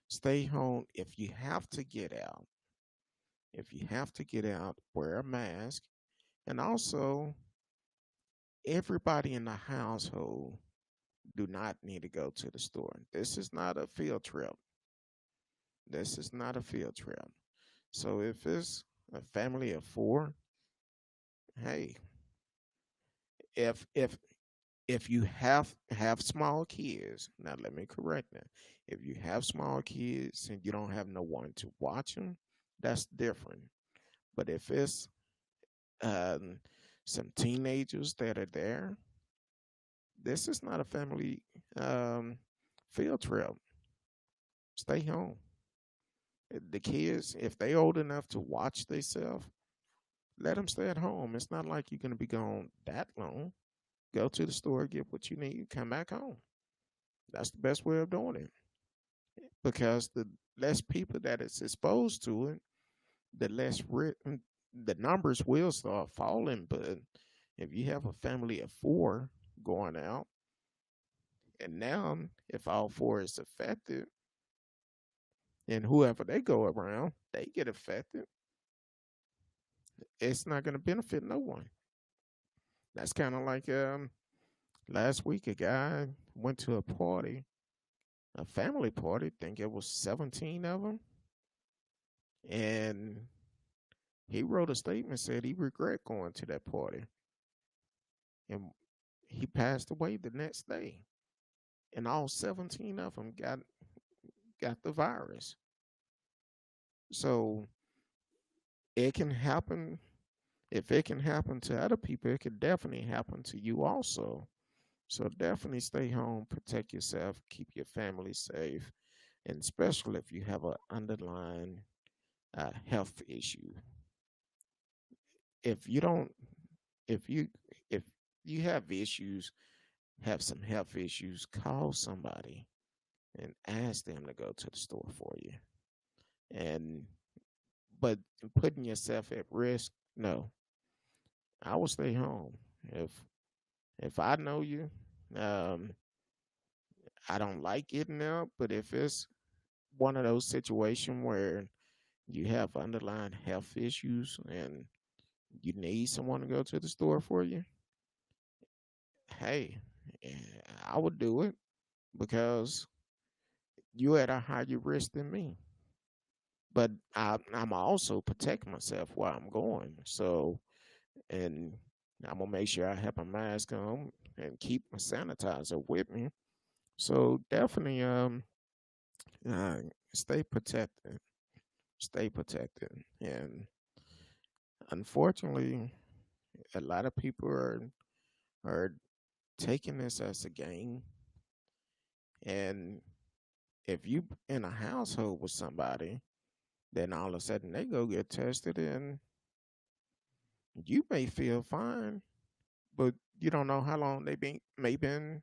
Stay home. If you have to get out, if you have to get out, wear a mask. And also, everybody in the household do not need to go to the store. This is not a field trip. This is not a field trip. So if it's a family of four, hey, if if you have small kids, now let me correct that. If you have small kids and you don't have no one to watch them, that's different. But if it's um, some teenagers that are there, this is not a family um, field trip. Stay home. The kids, if they old enough to watch themselves, let them stay at home. It's not like you're gonna be gone that long. Go to the store, get what you need, come back home. That's the best way of doing it because the less people that is exposed to it, the less the numbers will start falling. But if you have a family of four going out, and now if all four is affected, and whoever they go around, they get affected, it's not going to benefit no one. That's kind of like last week, a guy went to a party, a family party. I think it was 17 of them, and he wrote a statement said he regret going to that party, and he passed away the next day. And all 17 of them got the virus. So it can happen. If it can happen to other people, it could definitely happen to you also. So definitely stay home, protect yourself, keep your family safe, and especially if you have an underlying health issue. If you don't, if you if you have issues, have some health issues, call somebody and ask them to go to the store for you. And but putting yourself at risk, no. I will stay home. If I know you, um, I don't like getting out, but if it's one of those situations where you have underlying health issues and you need someone to go to the store for you, hey, I would do it because you at a higher risk than me. But I'm also protect myself while I'm going. So, and I'm gonna make sure I have my mask on and keep my sanitizer with me. So definitely, uh, stay protected, stay protected. And unfortunately, a lot of people are taking this as a game. And if you in a household with somebody, then all of a sudden they go get tested, and you may feel fine, but you don't know how long they been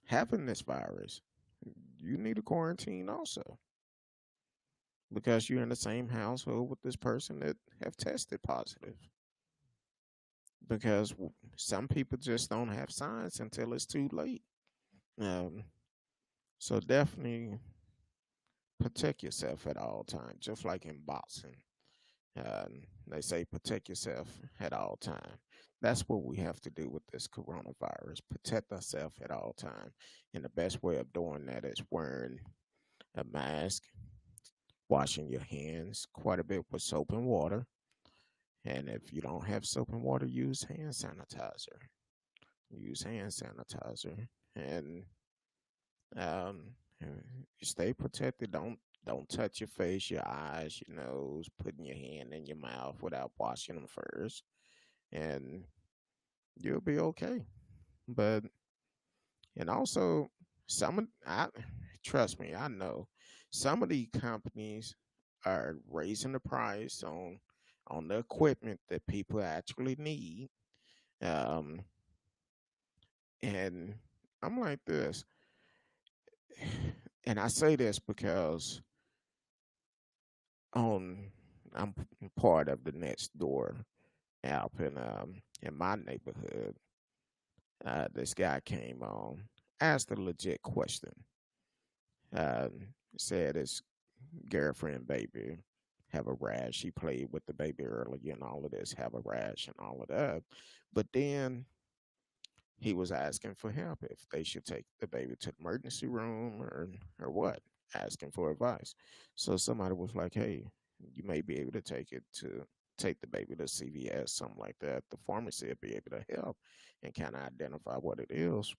having this virus. You need a quarantine also because you're in the same household with this person that have tested positive. Because some people just don't have signs until it's too late. Um, so definitely protect yourself at all times, just like in boxing. They say protect yourself at all times. That's what we have to do with this coronavirus. Protect ourselves at all times. And the best way of doing that is wearing a mask, washing your hands quite a bit with soap and water. And if you don't have soap and water, use hand sanitizer. Use hand sanitizer. And um, stay protected. Don't touch your face, your eyes, your nose, putting your hand in your mouth without washing them first, and you'll be okay. But and also I trust me, I know some of these companies are raising the price on the equipment that people actually need. Um, and I'm like this, and I say this because on I'm part of the next door app in my neighborhood. This guy came on, asked a legit question. Said his girlfriend baby have a rash. He played with the baby earlier and all of this, have a rash and all of that. But then he was asking for help if they should take the baby to the emergency room or what, asking for advice. So somebody was like, "Hey, you may be able to take the baby to CVS, something like that. The pharmacy will be able to help and kind of identify what it is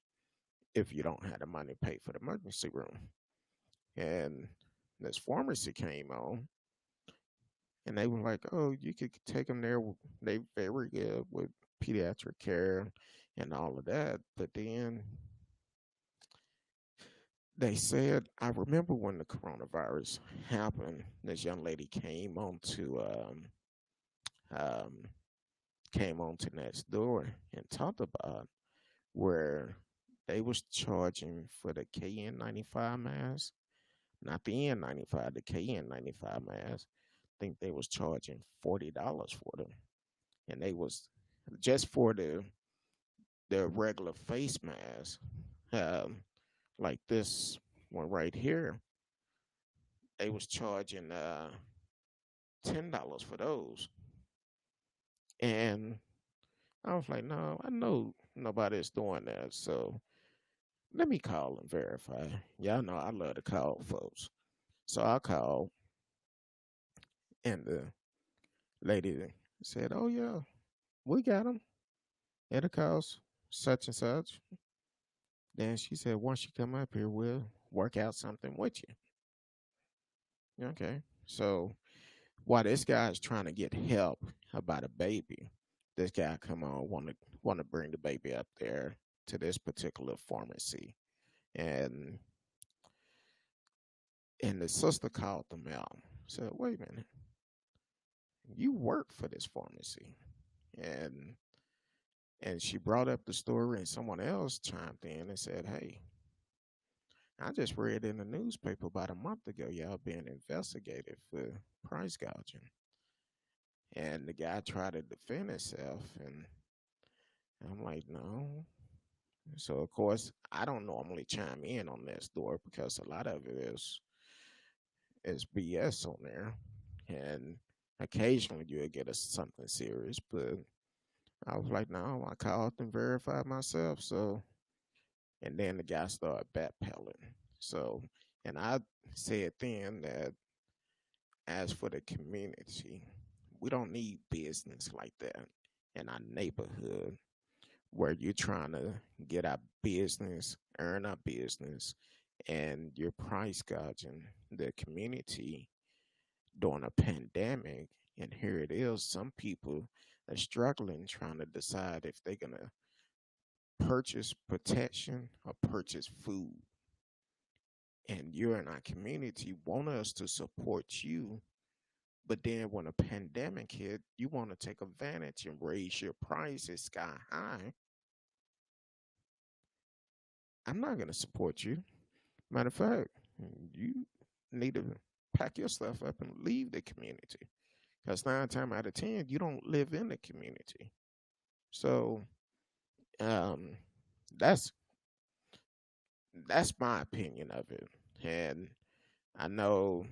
if you don't have the money to pay for the emergency room." And this pharmacy came on, and they were like, "Oh, you could take them there. They very good with pediatric care and all of that." But then they said, I remember when the coronavirus happened, this young lady um, came on to next door and talked about where they was charging for the KN95 mask, not the N95, the KN95 mask. I think they was charging $40 for them, and they was just for the regular face mask, um, like this one right here. They was charging $10 for those, and I was like, no, I know nobody's doing that, so let me call and verify. Y'all know I love to call folks, so I called, and the lady said, "Oh yeah, we got them. It'll cost such and such." Then she said, "Once you come up here, we'll work out something with you." Okay, so while this guy's trying to get help about a baby, this guy come on want to bring the baby up there to this particular pharmacy, and the sister called them out. Said, "Wait a minute, you work for this pharmacy," and she brought up the story, and someone else chimed in and said, "Hey, I just read in the newspaper about a month ago y'all being investigated for price gouging." And the guy tried to defend himself, and I'm like, no. So of course, I don't normally chime in on that story because a lot of it is BS on there, and occasionally you'll get something serious. But I was like, no, I called and verified myself. So, and then the guy started backpedaling. So And I said then that as for the community, we don't need business like that in our neighborhood where you're trying to get our business, earn our business, and you're price gouging the community during a pandemic. And here it is, some people are struggling trying to decide if they're going to purchase protection or purchase food. And you're in our community, want us to support you. But then when a pandemic hit, you want to take advantage and raise your prices sky high. I'm not going to support you. Matter of fact, you need to pack your stuff up and leave the community. Because 9 times out of 10, you don't live in the community. So um, that's that's my opinion of it. And I know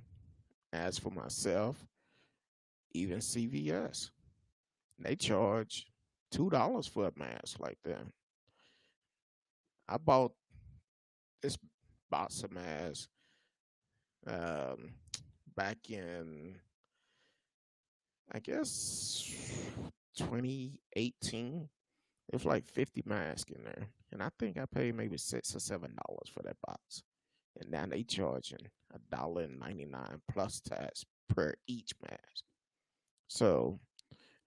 as for myself, even CVS, they charge $2 for a mask like that. I bought this box of masks um, back in, I guess, 2018. It was like 50 masks in there. And I think I paid maybe $6 or $7 for that box. And now they charging $1.99 plus tax per each mask. So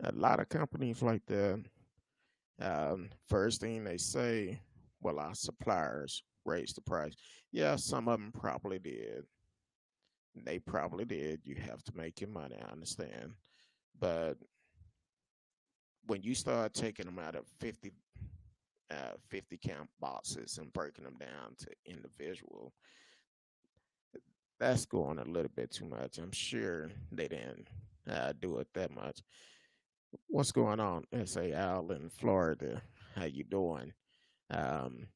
a lot of companies like that, first thing they say, well, our suppliers raised the price. Yeah, some of them probably did. They probably did. You have to make your money, I understand. But when you start taking them out of 50 count boxes and breaking them down to individual, that's going a little bit too much. I'm sure they didn't do it that much. What's going on? S.A. Al in Florida. How you doing? Um,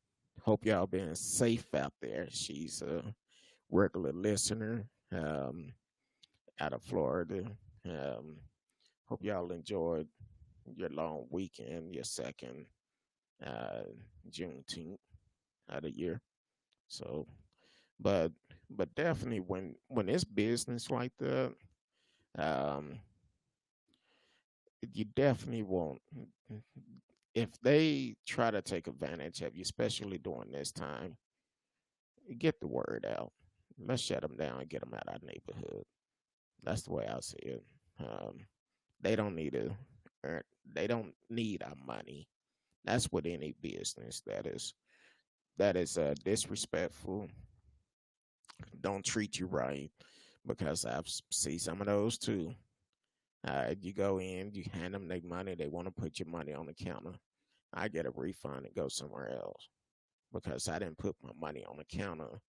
Hope y'all been safe out there. She's a regular listener out of Florida. Um, Hope y'all enjoyed your long weekend, your second uh, Juneteenth of the year. So, but but definitely when it's business like that, um, you definitely won't. If they try to take advantage of you, especially during this time, get the word out. Let's shut them down and get them out of our neighborhood. That's the way I see it. Um, they don't need to earn. They don't need our money. That's what any business that is disrespectful. Don't treat you right because I've seen some of those too. You go in, you hand them their money. They want to put your money on the counter. I get a refund and go somewhere else because I didn't put my money on the counter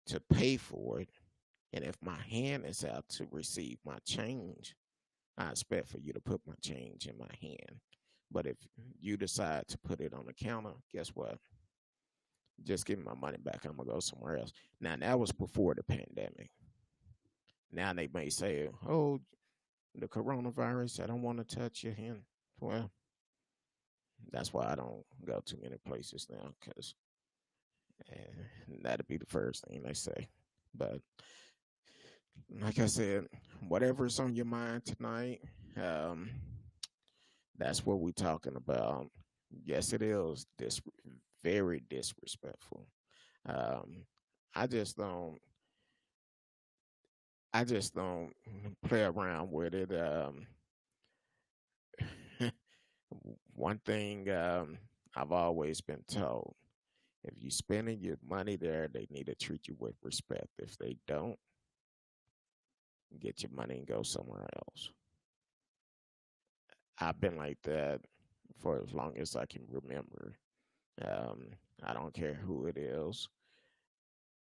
to pay for it. And if my hand is out to receive my change, I expect for you to put my change in my hand. But if you decide to put it on the counter, guess what? Just give me my money back. I'm gonna go somewhere else. Now that was before the pandemic. Now they may say, "Oh, the coronavirus. I don't want to touch your hand." Well, that's why I don't go too many places now because that'd be the first thing they say. But like I said, whatever's on your mind tonight, um, that's what we're talking about. Yes, it is very disrespectful. Um, I just don't. I just don't play around with it. One thing I've always been told: if you're spending your money there, they need to treat you with respect. If they don't, get your money and go somewhere else. I've been like that for as long as I can remember. Um, I don't care who it is.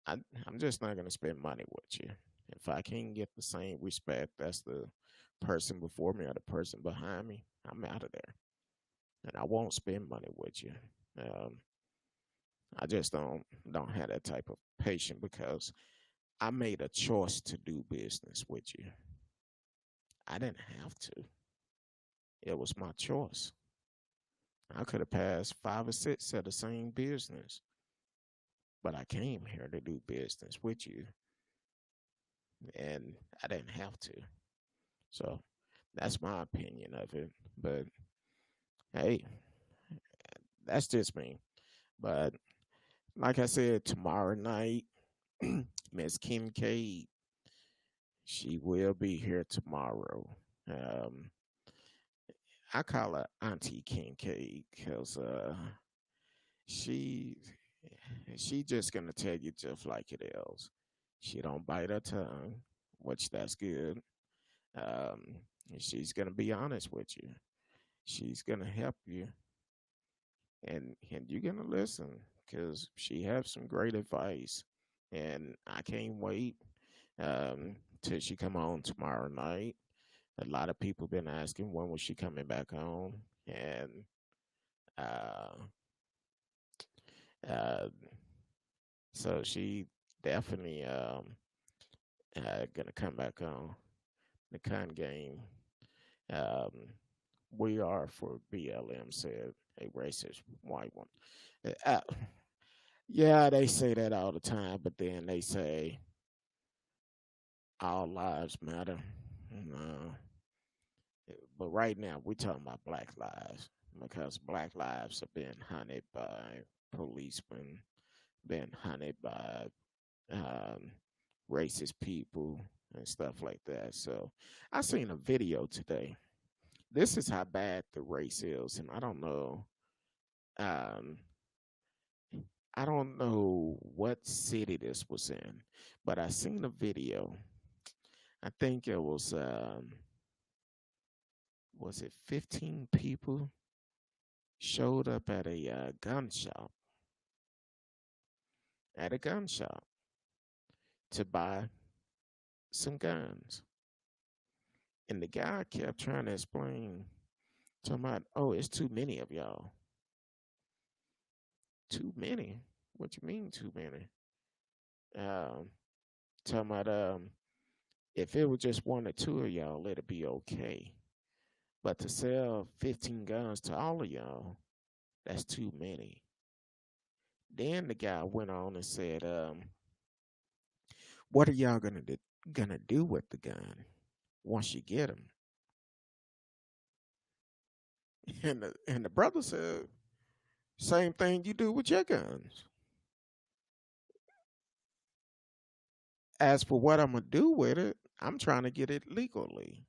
I, I'm just not going to spend money with you. If I can't get the same respect as the person before me or the person behind me, I'm out of there. And I won't spend money with you. Um, I just don't have that type of patience because I made a choice to do business with you. I didn't have to. It was my choice. I could have passed 5 or 6 at the same business. but I came here to do business with you, and I didn't have to. So that's my opinion of it. But hey, that's just me. But like I said, tomorrow night, Miss Kincaid, she will be here tomorrow. Um, I call her Auntie Kincaid because she she just gonna tell you just like it is. She don't bite her tongue, which that's good. Um, she's gonna be honest with you. She's gonna help you, and you're gonna listen because she has some great advice. And I can't wait till she come on tomorrow night. A lot of people been asking when was she coming back on, and uh, uh, so she definitely gonna come back on the con game. Um, we are for BLM, said a racist white one. Yeah, they say that all the time, but then they say all lives matter. No, but right now we're talking about black lives because black lives have been hunted by policemen, been hunted by um, racist people and stuff like that. So I seen a video today. This is how bad the race is, and Um, I don't know what city this was in, but I seen a video. I think it was it 15 people showed up at a gun shop to buy some guns. And the guy kept trying to explain, talking about, oh, it's too many of y'all. Too many? What you mean too many? Um, talking about if it was just one or two of y'all, it'd be okay. But to sell 15 guns to all of y'all, that's too many. Then the guy went on and said, "What are y'all gonna do with the gun once you get them?" And the brother said, "Same thing you do with your guns. As for what I'm gonna do with it, I'm trying to get it legally.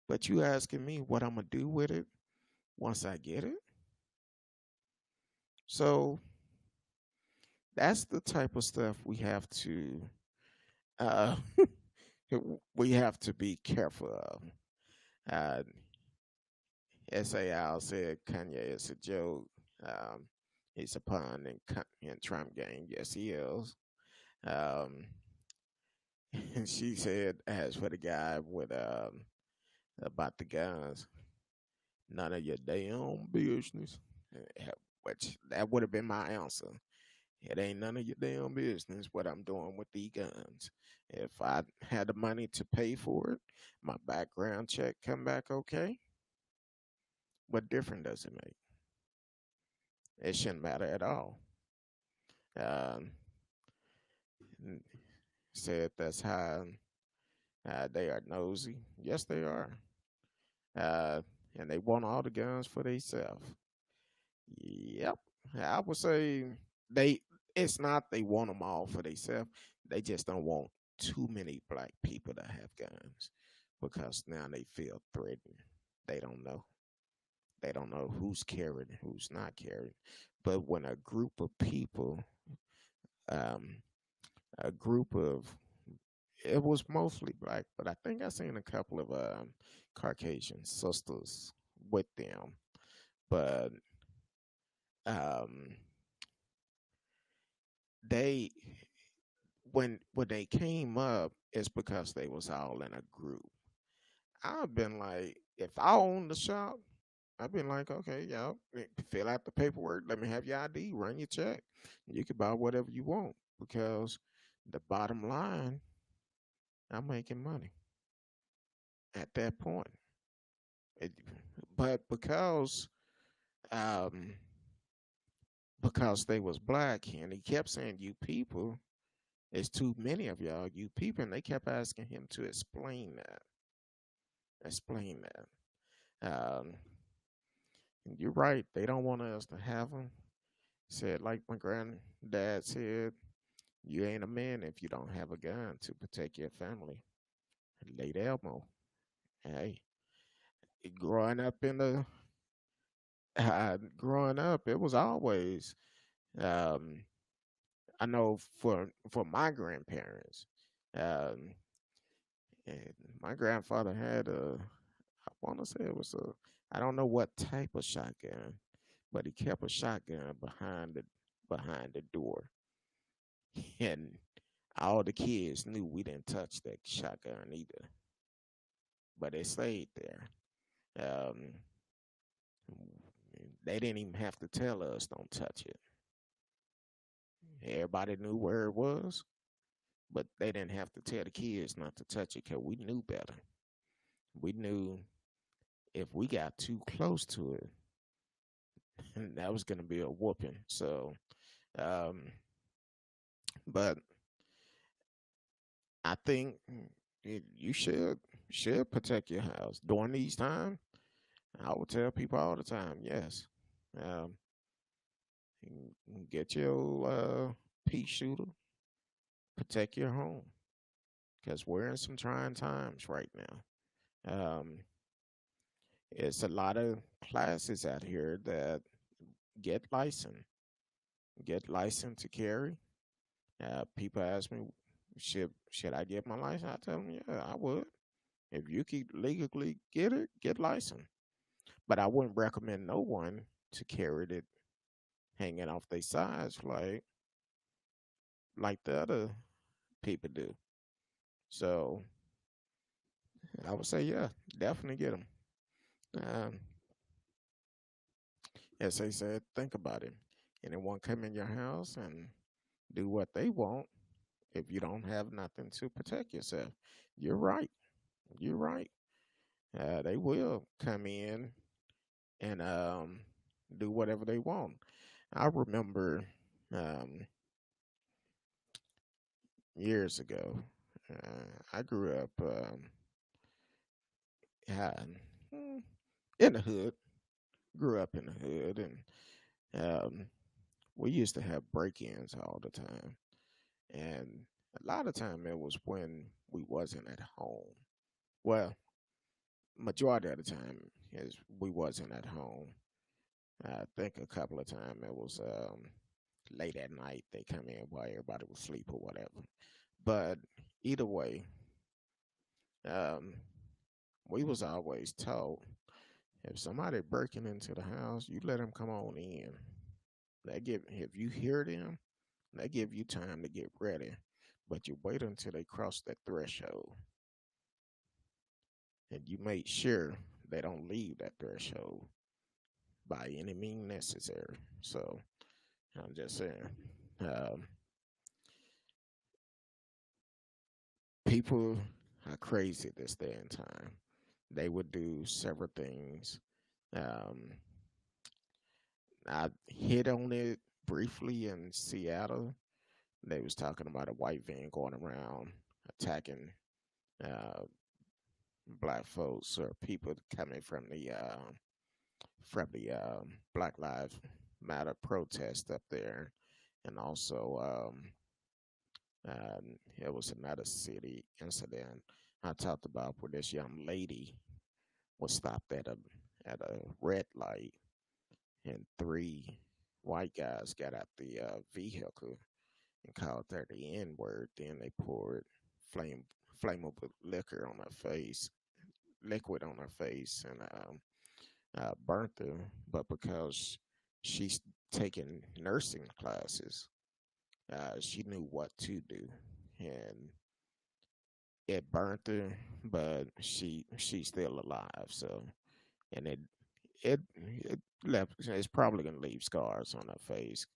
But you asking me what I'm gonna do with it once I get it?" So that's the type of stuff we have to uh, we have to be careful of. Uh, SAL said Kanye is a joke. Um, he's a pun in Trump game. Yes, he is. Um, and she said, as for the guy with about the guns, none of your damn business. Which that would have been my answer. It ain't none of your damn business what I'm doing with these guns. If I had the money to pay for it, my background check come back okay. What difference does it make? It shouldn't matter at all. Um, said that's how they are nosy. Yes, they are. Uh, and they want all the guns for themselves. Yep. I would say they. It's not they want them all for themselves. They just don't want too many black people to have guns because now they feel threatened. They don't know. They don't know who's carrying, who's not carrying. But when a group of people, um, a group of it was mostly black, but I think I seen a couple of Caucasian sisters with them. But um, they when they came up, it's because they was all in a group. I've been like, if I own the shop, I've been like, okay, y'all fill out the paperwork. Let me have your ID. Run your check. You can buy whatever you want because the bottom line, I'm making money at that point. It, but because um, because they was black, and he kept saying, "You people, it's too many of y'all, you people," and they kept asking him to explain that. You're right. They don't want us to have them. Said like my granddad said, "You ain't a man if you don't have a gun to protect your family." Late Elmo. Hey, growing up in the growing up, it was always. Um, I know for my grandparents, um, and my grandfather had a. I want to say it was a. I don't know what type of shotgun, but he kept a shotgun behind the door, and all the kids knew we didn't touch that shotgun either, but it stayed there. Um, they didn't even have to tell us don't touch it. Everybody knew where it was, but they didn't have to tell the kids not to touch it because we knew better. We knew if we got too close to it, that was going to be a whooping. So, um, but I think you should protect your house during these times. I would tell people all the time, yes, um, get your pea shooter, protect your home because we're in some trying times right now. It's a lot of classes out here that get licensed, to carry. People ask me, should I get my license? I tell them, yeah, I would. If you keep legally get it, get licensed. But I wouldn't recommend no one to carry it hanging off their sides like the other people do. So I would say, yeah, definitely get them. Um, as they said, think about it. Anyone come in your house and do what they want if you don't have nothing to protect yourself. You're right. You're right. They will come in and do whatever they want. I remember um, years ago, I grew up uh, in the hood, grew up in the hood, and we used to have break ins all the time. And a lot of time it was when we wasn't at home. Well, majority of the time is we wasn't at home. I think a couple of times it was late at night. They come in while everybody was asleep or whatever. But either way, um, we was always told if somebody breaking into the house, you let them come on in. They give if you hear them, they give you time to get ready, but you wait until they cross that threshold, and you make sure they don't leave that threshold by any means necessary. So I'm just saying, um, people are crazy this day and time. They would do several things. Um, I hit on it briefly in Seattle. They was talking about a white van going around attacking uh, black folks or people coming from the Black Lives Matter protest up there, and also it was another city incident I talked about where this young lady was stopped at a red light, and three white guys got out the vehicle and called her the N word. Then they poured flame flammable liquor on her face, liquid on her face, and burnt her. But because she's taking nursing classes, she knew what to do, and it burnt her, but she's still alive. So, and it left. It's probably gonna leave scars on her face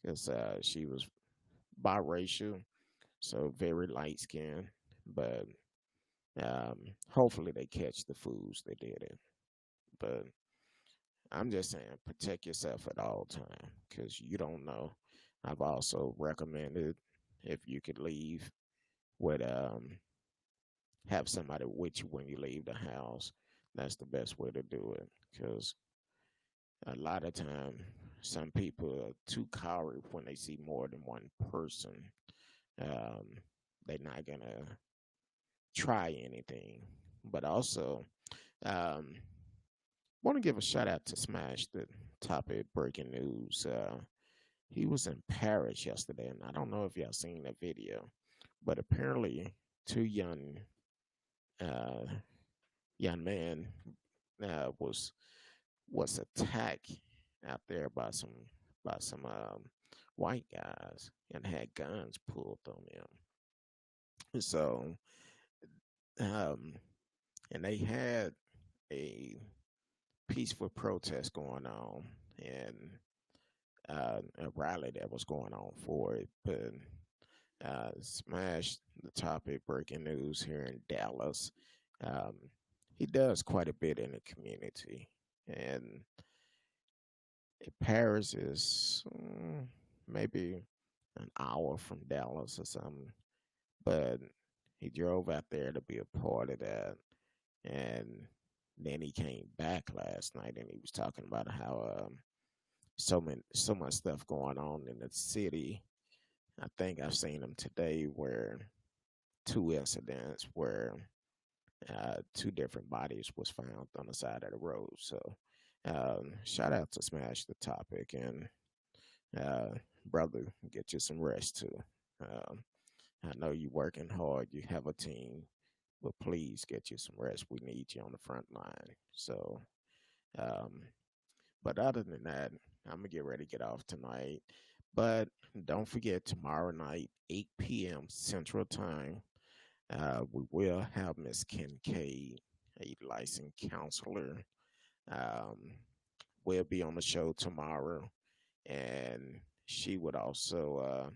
because she was biracial, so very light skinned. But hopefully they catch the fools that did it. But I'm just saying, protect yourself at all time because you don't know. I've also recommended if you could leave with have somebody with you when you leave the house. That's the best way to do it because a lot of time some people are too coward when they see more than one person. Um, they're not gonna try anything. But also, um, want to give a shout out to Smash, the topic breaking news. He was in Paris yesterday, and I don't know if y'all seen that video, but apparently two uh, young men was attacked out there by some white guys and had guns pulled on them. So, um, and they had a peaceful protest going on and a rally that was going on for it. But Smash, the topic breaking news here in Dallas, um, he does quite a bit in the community. And Paris is maybe an hour from Dallas or something. But he drove out there to be a part of that. And then he came back last night and he was talking about how so much stuff going on in the city. I think I've seen him today where two incidents where two different bodies was found on the side of the road. So shout out to Smash the Topic and uh, brother, get you some rest too. Um, I know you working hard. You have a team, but please get you some rest. We need you on the front line. So, um, but other than that, I'm gonna get ready to get off tonight. But don't forget tomorrow night, 8 p.m. Central Time. We will have Miss Kincaid, a licensed counselor. Um, will be on the show tomorrow, and she would also.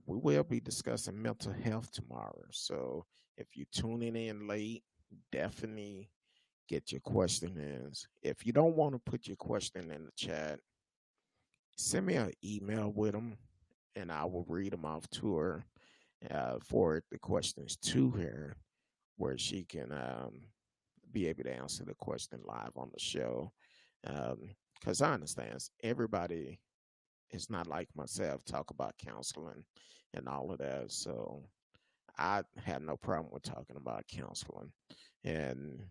We will be discussing mental health tomorrow. So if you're tuning in late, definitely get your question in. If you don't want to put your question in the chat, send me an email with them, and I will read them off to her. Forward the questions to her, where she can be able to answer the question live on the show. Because I understand everybody is not like myself, talk about counseling and all of that. So I have no problem with talking about counseling. And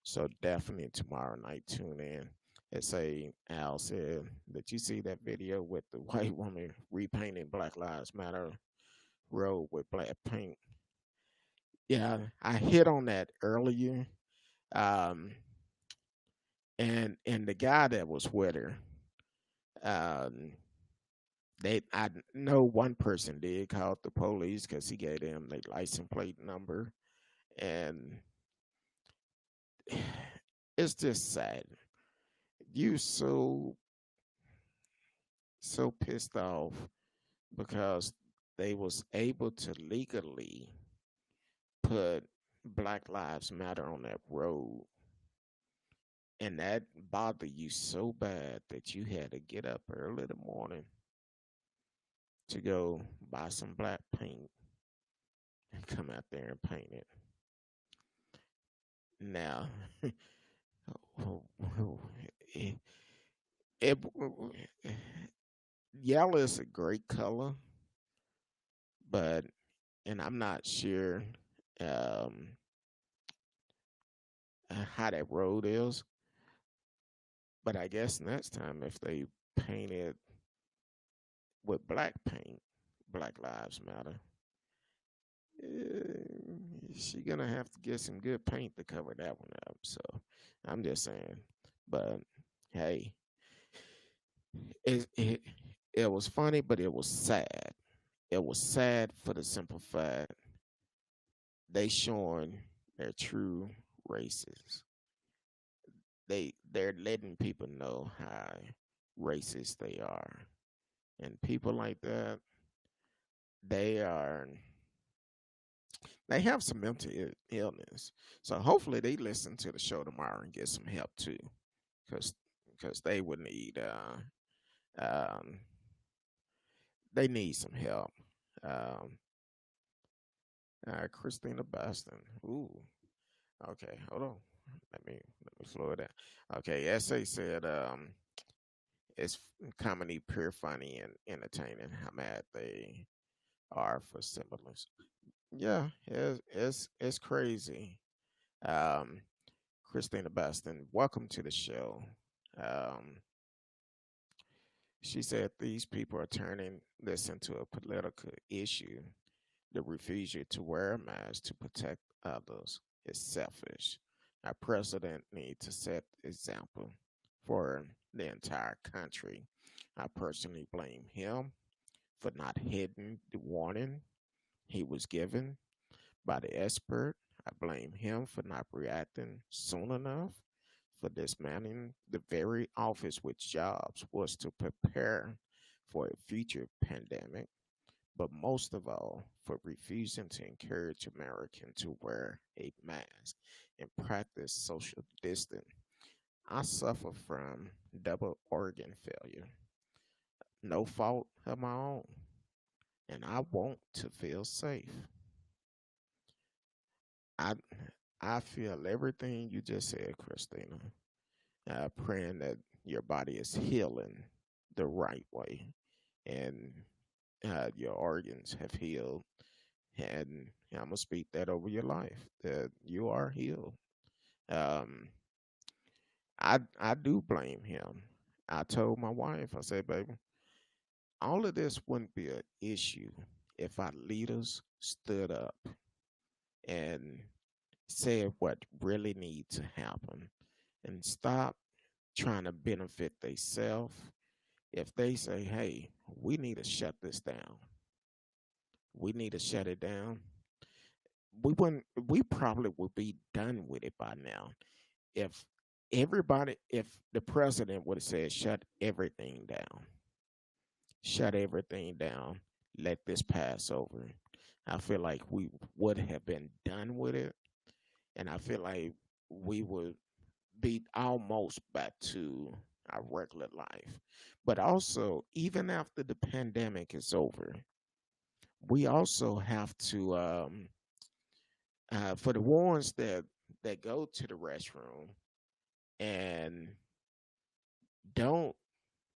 so definitely tomorrow night, tune in. It's a Al said that you see that video with the white woman repainting Black Lives Matter road with black paint. Yeah, I hit on that earlier. Um, and the guy that was with her, um, I know one person did call the police because he gave them the license plate number, and it's just sad. You so pissed off because they was able to legally put Black Lives Matter on that road, and that bothered you so bad that you had to get up early in the morning to go buy some black paint and come out there and paint it. Now, it, it, yellow is a great color, but and I'm not sure um, how that road is, but I guess next time if they paint it with black paint, Black Lives Matter, she gonna have to get some good paint to cover that one up. So I'm just saying, but hey, it it was funny, but it was sad. It was sad for the simple fact they showing their true races. They're letting people know how racist they are, and people like that they are they have some mental illness. So hopefully they listen to the show tomorrow and get some help too, because they would need um, they need some help. Um, Christina Baston. Ooh. Okay, hold on. Let me slow it down. Okay, SA said it's comedy pure funny and entertaining how mad they are for semblance. Yeah, it's crazy. Um, Christina Baston, welcome to the show. Um, she said these people are turning this into a political issue. The refusal to wear a mask to protect others is selfish. Our president needs to set example for the entire country. I personally blame him for not heeding the warning he was given by the expert. I blame him for not reacting soon enough, for dismantling the very office which jobs was to prepare for a future pandemic, but most of all, for refusing to encourage Americans to wear a mask and practice social distancing. I suffer from double organ failure, no fault of my own, and I want to feel safe. I I feel everything you just said, Christina. Praying that your body is healing the right way and your organs have healed. And I'm gonna speak that over your life that you are healed. Um, I do blame him. I told my wife, I said, baby, all of this wouldn't be an issue if our leaders stood up and said what really needs to happen and stop trying to benefit themselves. If they say, hey, we need to shut this down, we need to shut it down, we probably would be done with it by now. If if the president would have said, shut everything down, let this pass over, I feel like we would have been done with it. And I feel like we would be almost back to our regular life. But also, even after the pandemic is over, we also have to, for the ones that go to the restroom and don't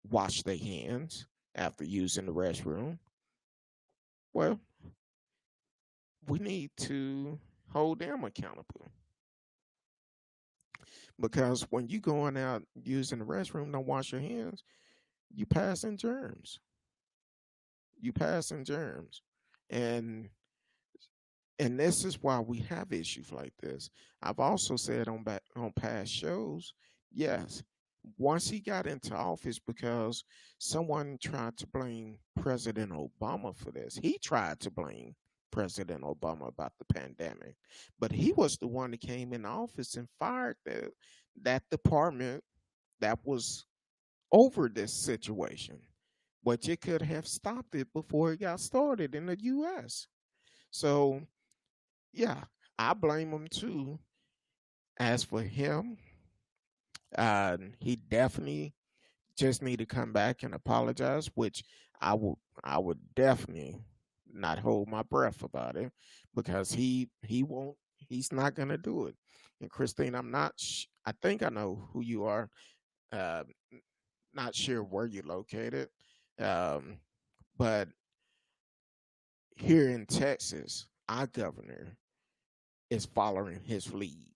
wash their hands after using the restroom, well, we need to hold them accountable because when you going out using the restroom, don't wash your hands, you passing germs. You passing germs, and this is why we have issues like this. I've also said on past shows, yes, once he got into office, because someone tried to blame President Obama for this. He tried to blame President Obama about the pandemic, but he was the one that came in office and fired that department that was over this situation. But you could have stopped it before it got started in the U.S. So yeah, I blame him too. As for him, he definitely just need to come back and apologize, which I would definitely not hold my breath about it because he won't he's not gonna do it. And Christine, I think I know who you are. Uh, Not sure where you're located, um, but here in Texas, our governor is following his lead,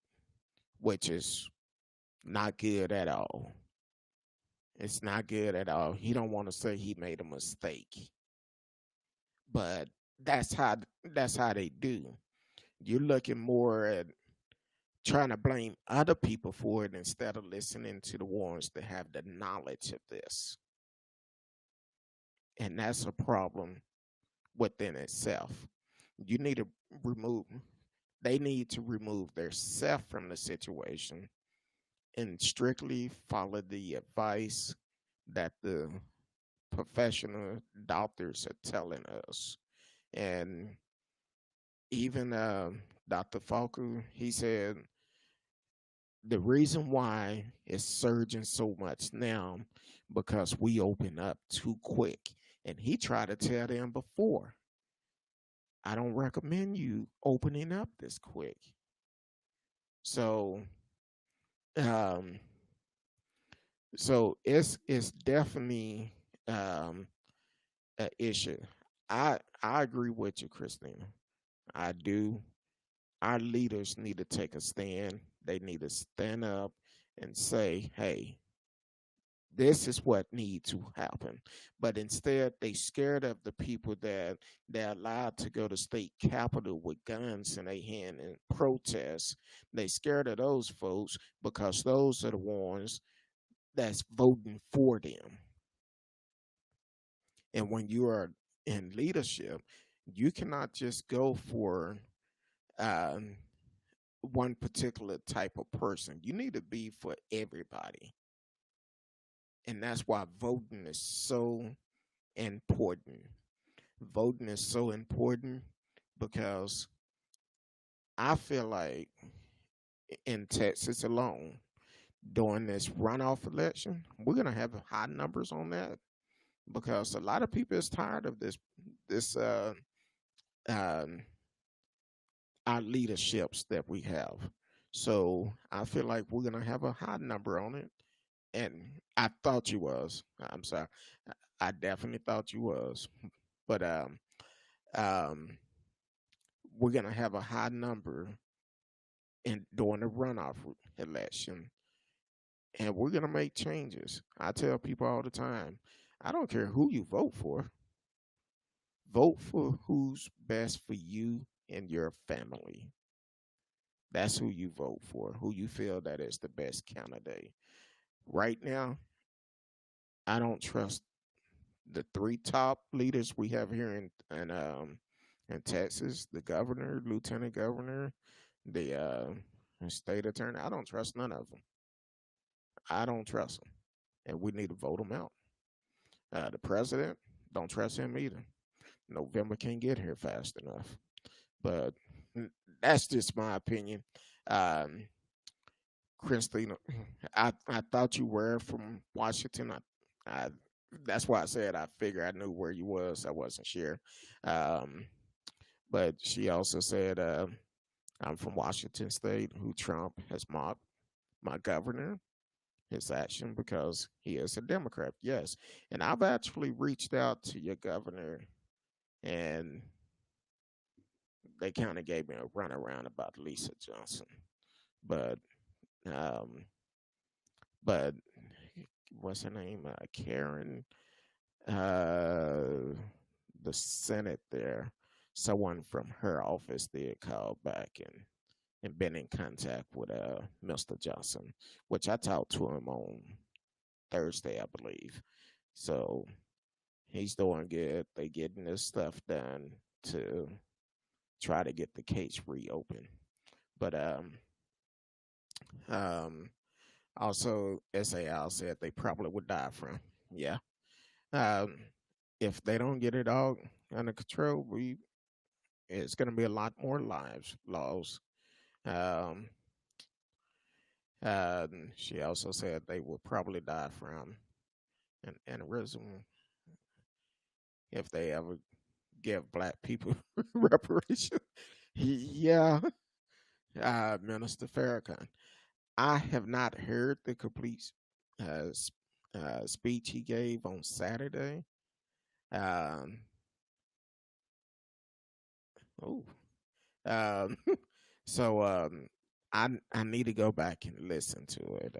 which is not good at all. It's not good at all. He don't want to say he made a mistake, but that's how they do. You're looking more at trying to blame other people for it instead of listening to the ones that have the knowledge of this, and that's a problem within itself. You need to remove. They need to remove their self from the situation and strictly follow the advice that the professional doctors are telling us. And even Dr. Falker, he said The reason why it's surging so much now because we open up too quick. And he tried to tell them before, I don't recommend you opening up this quick. So um it's definitely um an issue. I agree with you, Christina. I do. Our leaders need to take a stand. They need to stand up and say, hey, this is what needs to happen. But instead, they scared of the people that they're allowed to go to state capitol with guns in their hand and protest. They scared of those folks because those are the ones that's voting for them. And when you are in leadership, you cannot just go for um, one particular type of person. You need to be for everybody. And that's why voting is so important. Voting is so important because I feel like in Texas alone, during this runoff election, we're gonna have high numbers on that because a lot of people is tired of this um, our leaderships that we have. So I feel like we're gonna have a high number on it, and I thought you was. I'm sorry, I definitely thought you was, but um, we're gonna have a high number in during the runoff election, and we're gonna make changes. I tell people all the time, I don't care who you vote for who's best for you and your family. That's who you vote for, who you feel that is the best candidate. Right now, I don't trust the three top leaders we have here in Texas: the governor, lieutenant governor, the state attorney. I don't trust none of them. I don't trust them, and we need to vote them out. The president, don't trust him either. November can't get here fast enough, but that's just my opinion. Um, Christina, I thought you were from Washington. I that's why I said I figured I knew where you was. I wasn't sure. Um, but she also said I'm from Washington State, who Trump has mocked my governor, his action because he is a Democrat. Yes, and I've actually reached out to your governor, and they kind of gave me a runaround about Lisa Johnson, but um, but what's her name? Karen, uh, the Senate there. Someone from her office did call back and been in contact with Mr. Johnson, which I talked to him on Thursday, I believe. So he's doing good. They getting this stuff done to try to get the case reopened. But um, also SAL said they probably would die from. Yeah. Um, if they don't get it all under control, we it's going to be a lot more lives lost. Um, she also said they will probably die from an aneurysm if they ever give black people reparation. Yeah, Minister Farrakhan. I have not heard the complete speech he gave on Saturday. Um, oh, um, so I need to go back and listen to it.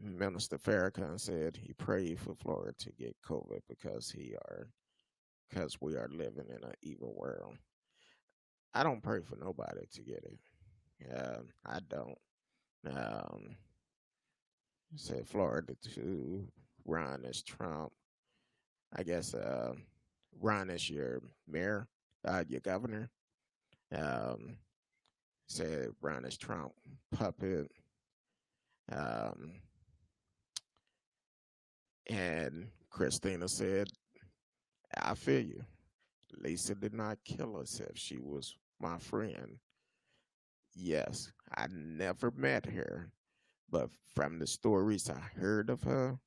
Minister Farrakhan said he prayed for Florida to get COVID because we are living in an evil world. I don't pray for nobody to get it. I don't. Um, said Florida to run as Trump. I guess Ron is your mayor, your governor. Um, said Ron is Trump puppet. Um, and Christina said, I feel you. Lisa did not kill herself. She was my friend. Yes, I never met her, but from the stories I heard of her,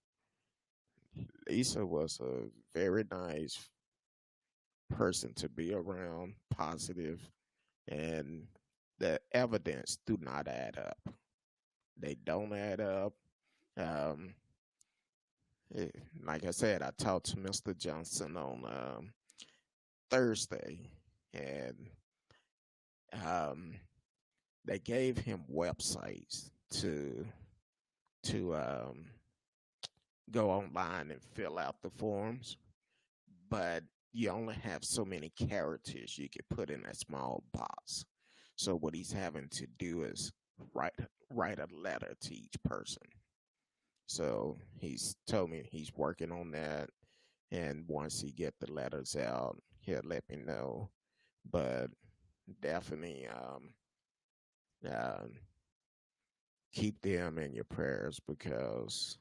Lisa was a very nice person to be around, positive, and the evidence do not add up. They don't add up. Um, eh, like I said, I talked to Mr. Johnson on Thursday, and um, they gave him websites to go online and fill out the forms, but you only have so many characters you could put in that small box. So what he's having to do is write write a letter to each person. So he's told me he's working on that, and once he get the letters out, he'll let me know. But definitely, uh, keep them in your prayers because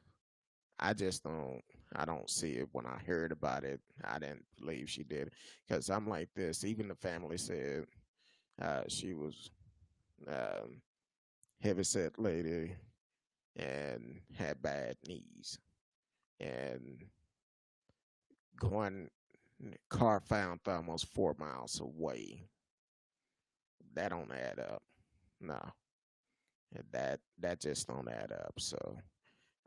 I just don't. I don't see it. When I heard about it, I didn't believe she did because I'm like this. Even the family said she was um, heavy set lady and had bad knees and going car found almost 4 miles away. That don't add up. No, that just don't add up. So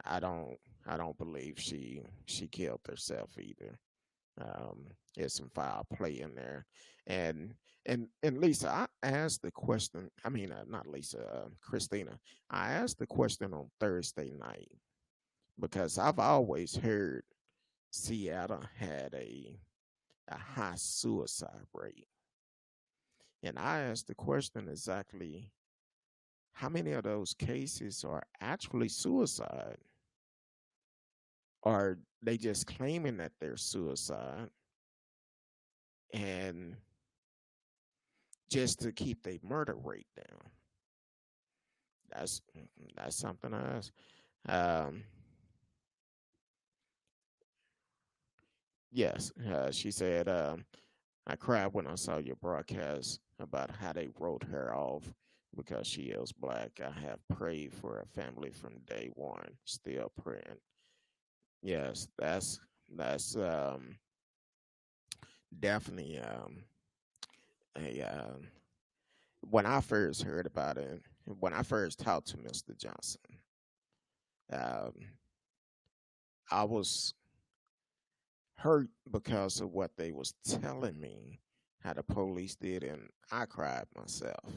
I don't I don't believe she killed herself either. There's some foul play in there, and and Lisa, I asked the question. I mean, not Lisa, Christina. I asked the question on Thursday night because I've always heard Seattle had a high suicide rate, and I asked the question exactly how many of those cases are actually suicide? Are they just claiming that they're suicide and just to keep their murder rate down? That's that's something else. Um, yes, she said, I cried when I saw your broadcast about how they wrote her off because she is black. I have prayed for her family from day one, still praying. Yes, that's definitely a when I first heard about it, when I first talked to Mr. Johnson, um, I was hurt because of what they was telling me, how the police did, and I cried myself.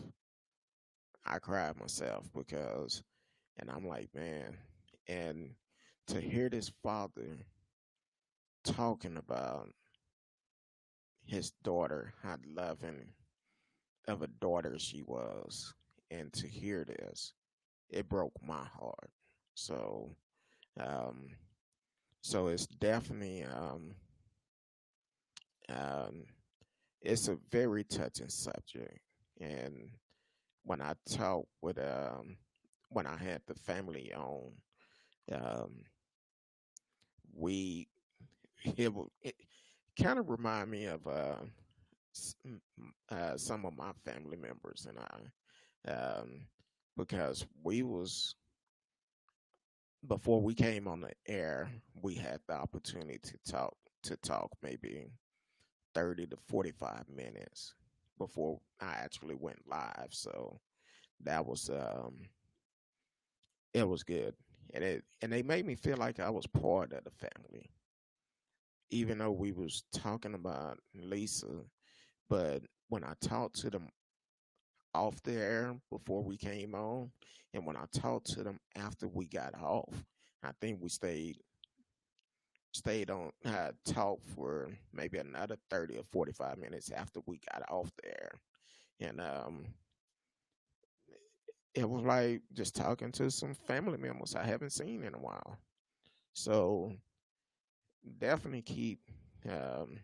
I cried myself because, and I'm like, man, and to hear this father talking about his daughter, how loving of a daughter she was, and to hear this, it broke my heart. So, um, so it's definitely um, it's a very touching subject, and when I talk with when I had the family on, um, we it kind of remind me of some of my family members and I, because we was before we came on the air, we had the opportunity to talk maybe 30 to 45 minutes before I actually went live. So that was it was good. And they made me feel like I was part of the family. Even though we was talking about Lisa, but when I talked to them off the air before we came on, and when I talked to them after we got off, I think we stayed on talk for maybe another 30 or 45 minutes after we got off the air. And it was like just talking to some family members I haven't seen in a while. So definitely keep um,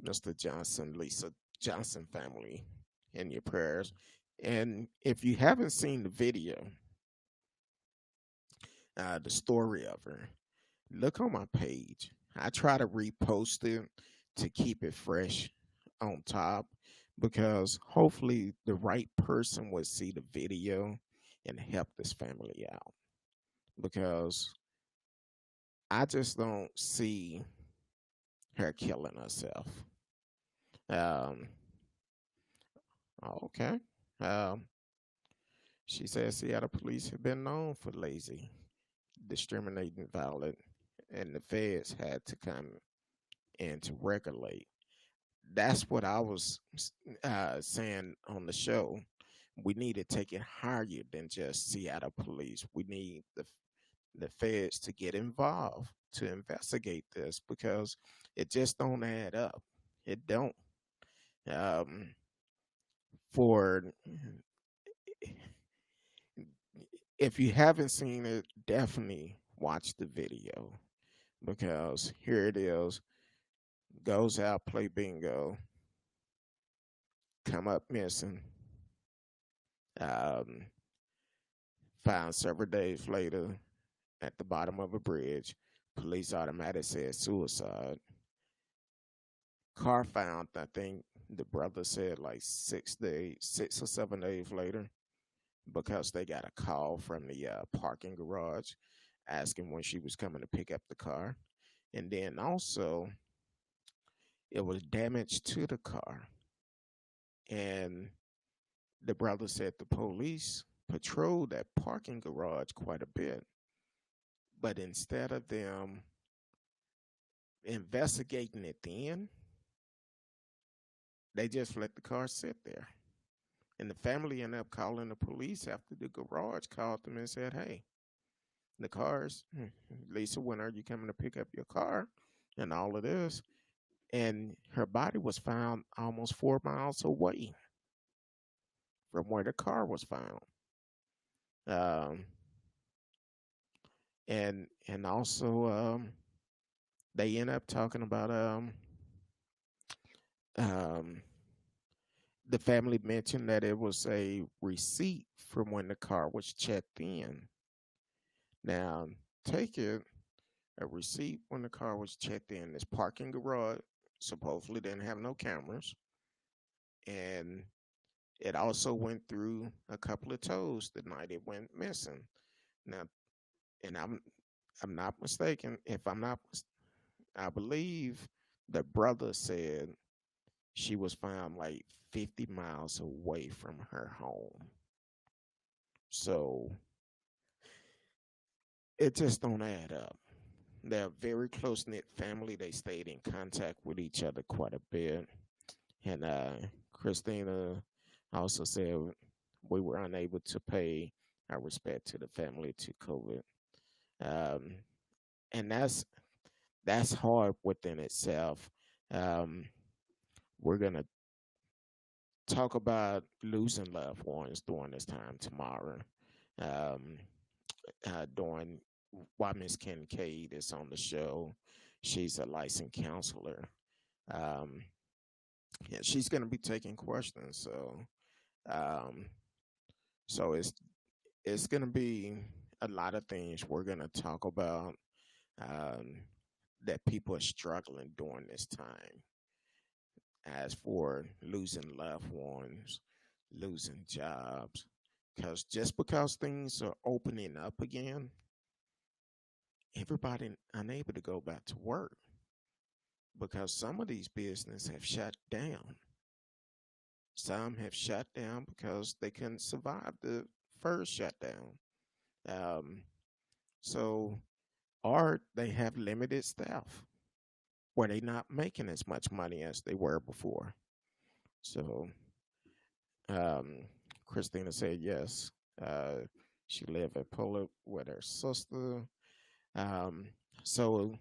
Mr. Johnson, Lisa Johnson family in your prayers. And if you haven't seen the video, the story of her, look on my page. I try to repost it to keep it fresh on top, because hopefully the right person would see the video and help this family out. Because I just don't see her killing herself. Um, okay. Um, she says Seattle police have been known for lazy, discriminating, violent, and the feds had to come in to regulate. That's what I was saying on the show. We need to take it higher than just Seattle police. We need the feds to get involved to investigate this because it just don't add up. It don't. Um, for if you haven't seen it, definitely watch the video because here it is. Goes out, play bingo, come up missing. Um, Found several days later at the bottom of a bridge. Police automatic said suicide. Car found, I think the brother said like 6 days, 6 or 7 days later, because they got a call from the parking garage asking when she was coming to pick up the car. And then also, it was damage to the car. And the brother said the police patrolled that parking garage quite a bit. But instead of them investigating it then, they just let the car sit there. And the family ended up calling the police after the garage called them and said, hey, the car's, Lisa, when are you coming to pick up your car? And all of this. And her body was found almost 4 miles away from where the car was found. Um, and also they end up talking about um, the family mentioned that it was a receipt from when the car was checked in. Now, take it a receipt when the car was checked in. This parking garage supposedly didn't have no cameras, and it also went through a couple of tows the night it went missing. Now, and I'm not mistaken. If I'm not, I believe the brother said she was found like 50 miles away from her home. So it just don't add up. They're a very close knit family. They stayed in contact with each other quite a bit. And Christina also said we were unable to pay our respect to the family to COVID. Um, and that's hard within itself. Um, we're gonna talk about losing loved ones during this time tomorrow. Um, During why Miss Kincaid is on the show. She's a licensed counselor. Um, yeah, she's going to be taking questions. Um, so it's going to be a lot of things we're going to talk about um, that people are struggling during this time. As for losing loved ones, losing jobs, because just because things are opening up again, everybody unable to go back to work because some of these businesses have shut down. Some have shut down because they couldn't survive the first shutdown. Um, so, or they have limited staff where they're not making as much money as they were before. So, um, Christina said yes. Uh, she lived in Poland with her sister. Um, so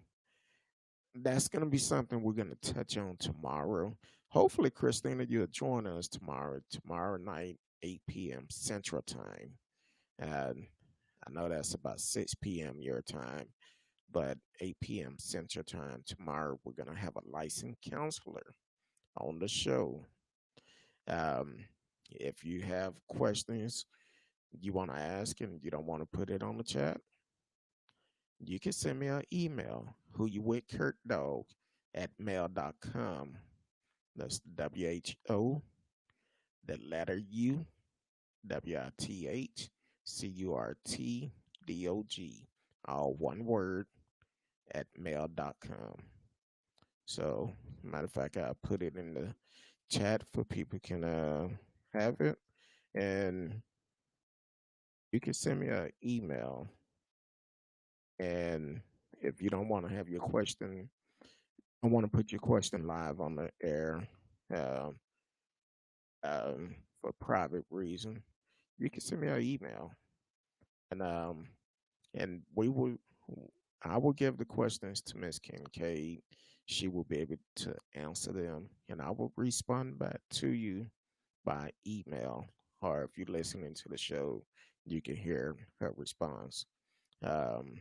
that's going to be something we're going to touch on tomorrow. Hopefully, Christina, you'll join us tomorrow night, 8 p.m. Central Time. And I know that's about 6 p.m. your time, but 8 p.m. Central Time tomorrow, we're going to have a licensed counselor on the show. Um, if you have questions you want to ask and you don't want to put it on the chat, you can send me an email, who you with Kurt Dog at mail.com. That's WHO the letter U, WITHCURTDOG, all one word, at mail.com. So, matter of fact, I put it in the chat for people can have it, and you can send me an email. And if you don't want to have your question, I want to put your question live on the air uh, for private reason. You can send me an email, and we will. I will give the questions to Miss Kincaid. She will be able to answer them, and I will respond back to you by email. Or if you're listening to the show, you can hear her response. Um,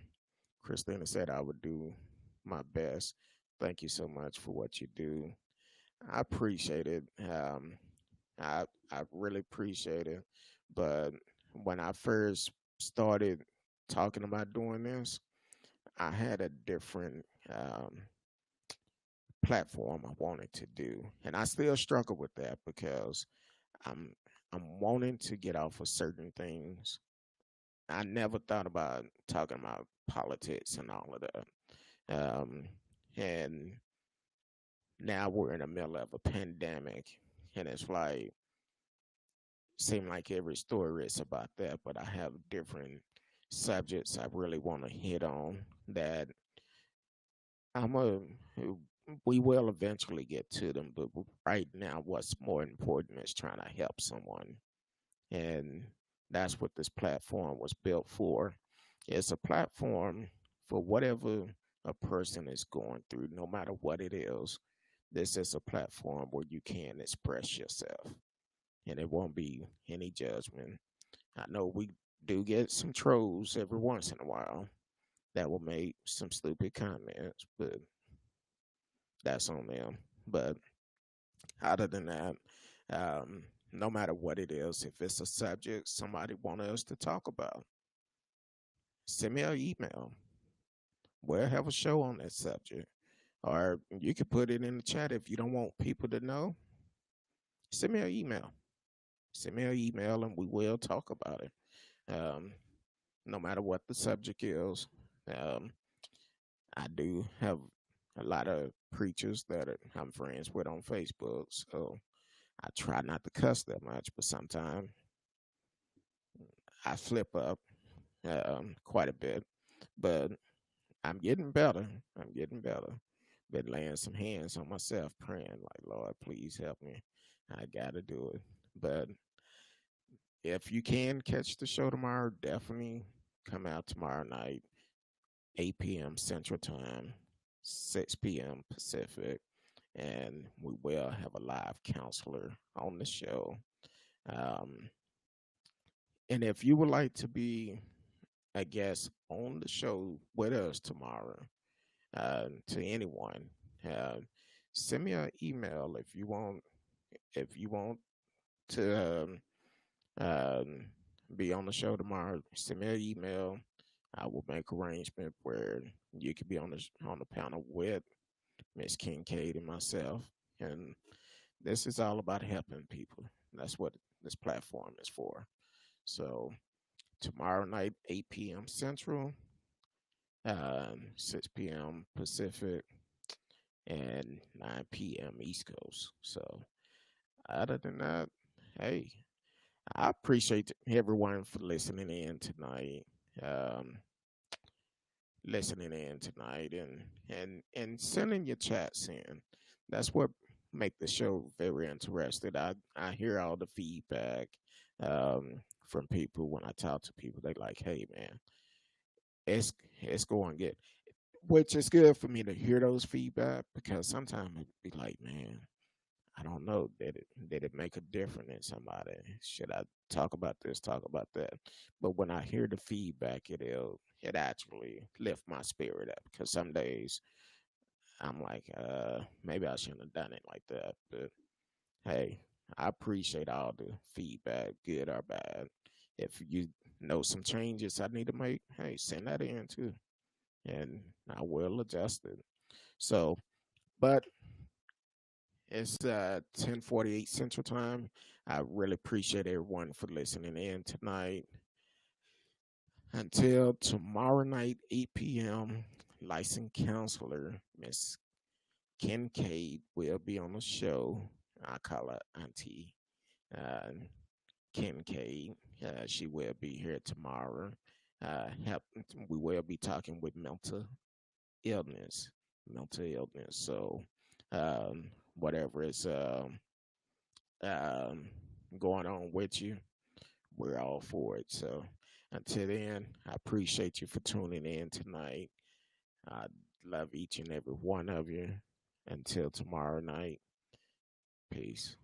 Christina said I would do my best. Thank you so much for what you do. I appreciate it. I I really appreciate it. But when I first started talking about doing this, I had a different platform I wanted to do, and I still struggle with that because I'm I'm wanting to get off of certain things. I never thought about talking about politics and all of that. Um, and now we're in the middle of a pandemic, and it's like seem like every story is about that, but I have different subjects I really want to hit on that I'm a we will eventually get to them, but right now what's more important is trying to help someone. And that's what this platform was built for. It's a platform for whatever a person is going through, no matter what it is. This is a platform where you can express yourself and it won't be any judgment. I know we do get some trolls every once in a while that will make some stupid comments, but that's on them. But other than that, um, no matter what it is, if it's a subject somebody want us to talk about, send me an email. We'll have a show on that subject. Or you can put it in the chat if you don't want people to know. Send me an email. Send me an email and we will talk about it. Um, no matter what the subject is. Um, I do have a lot of preachers that I'm friends with on Facebook, so I try not to cuss that much, but sometimes I flip up quite a bit. But I'm getting better. I'm getting better. Been laying some hands on myself, praying like, Lord, please help me. I gotta do it. But if you can catch the show tomorrow, definitely come out tomorrow night, 8 p.m. Central Time, 6 p.m. Pacific, and we will have a live counselor on the show. Um, and if you would like to be a guest on the show with us tomorrow, to anyone, uh, send me an email if you want. If you want to um, be on the show tomorrow, send me an email. I will make arrangement where you could be on the panel with Miss Kincaid and myself. And this is all about helping people. That's what this platform is for. So tomorrow night, 8 p.m. Central, 6 p.m. Pacific, and 9 p.m. East Coast. So other than that, hey, I appreciate everyone for Um, listening in tonight, and sending your chats in. That's what make the show very interesting. I hear all the feedback from people when I talk to people. They like, hey man, it's going good, which is good for me to hear those feedback because sometimes it be like, man, I don't know. Did it make a difference in somebody? Should I talk about this? Talk about that? But when I hear the feedback, it actually lift my spirit up because some days I'm like, maybe I shouldn't have done it like that. But hey, I appreciate all the feedback, good or bad. If you know some changes I need to make, hey, send that in too, and I will adjust it. So, but it's 10:48 Central Time. I really appreciate everyone for listening in tonight. Until tomorrow night, 8 p.m., licensed counselor Miss Kincaid will be on the show. I call her Auntie uh, Kincaid. She will be here tomorrow. Help, we will be talking with illness, mental illness. So, whatever is um, going on with you, we're all for it. So, until then, I appreciate you for tuning in tonight. I love each and every one of you. Until tomorrow night, peace.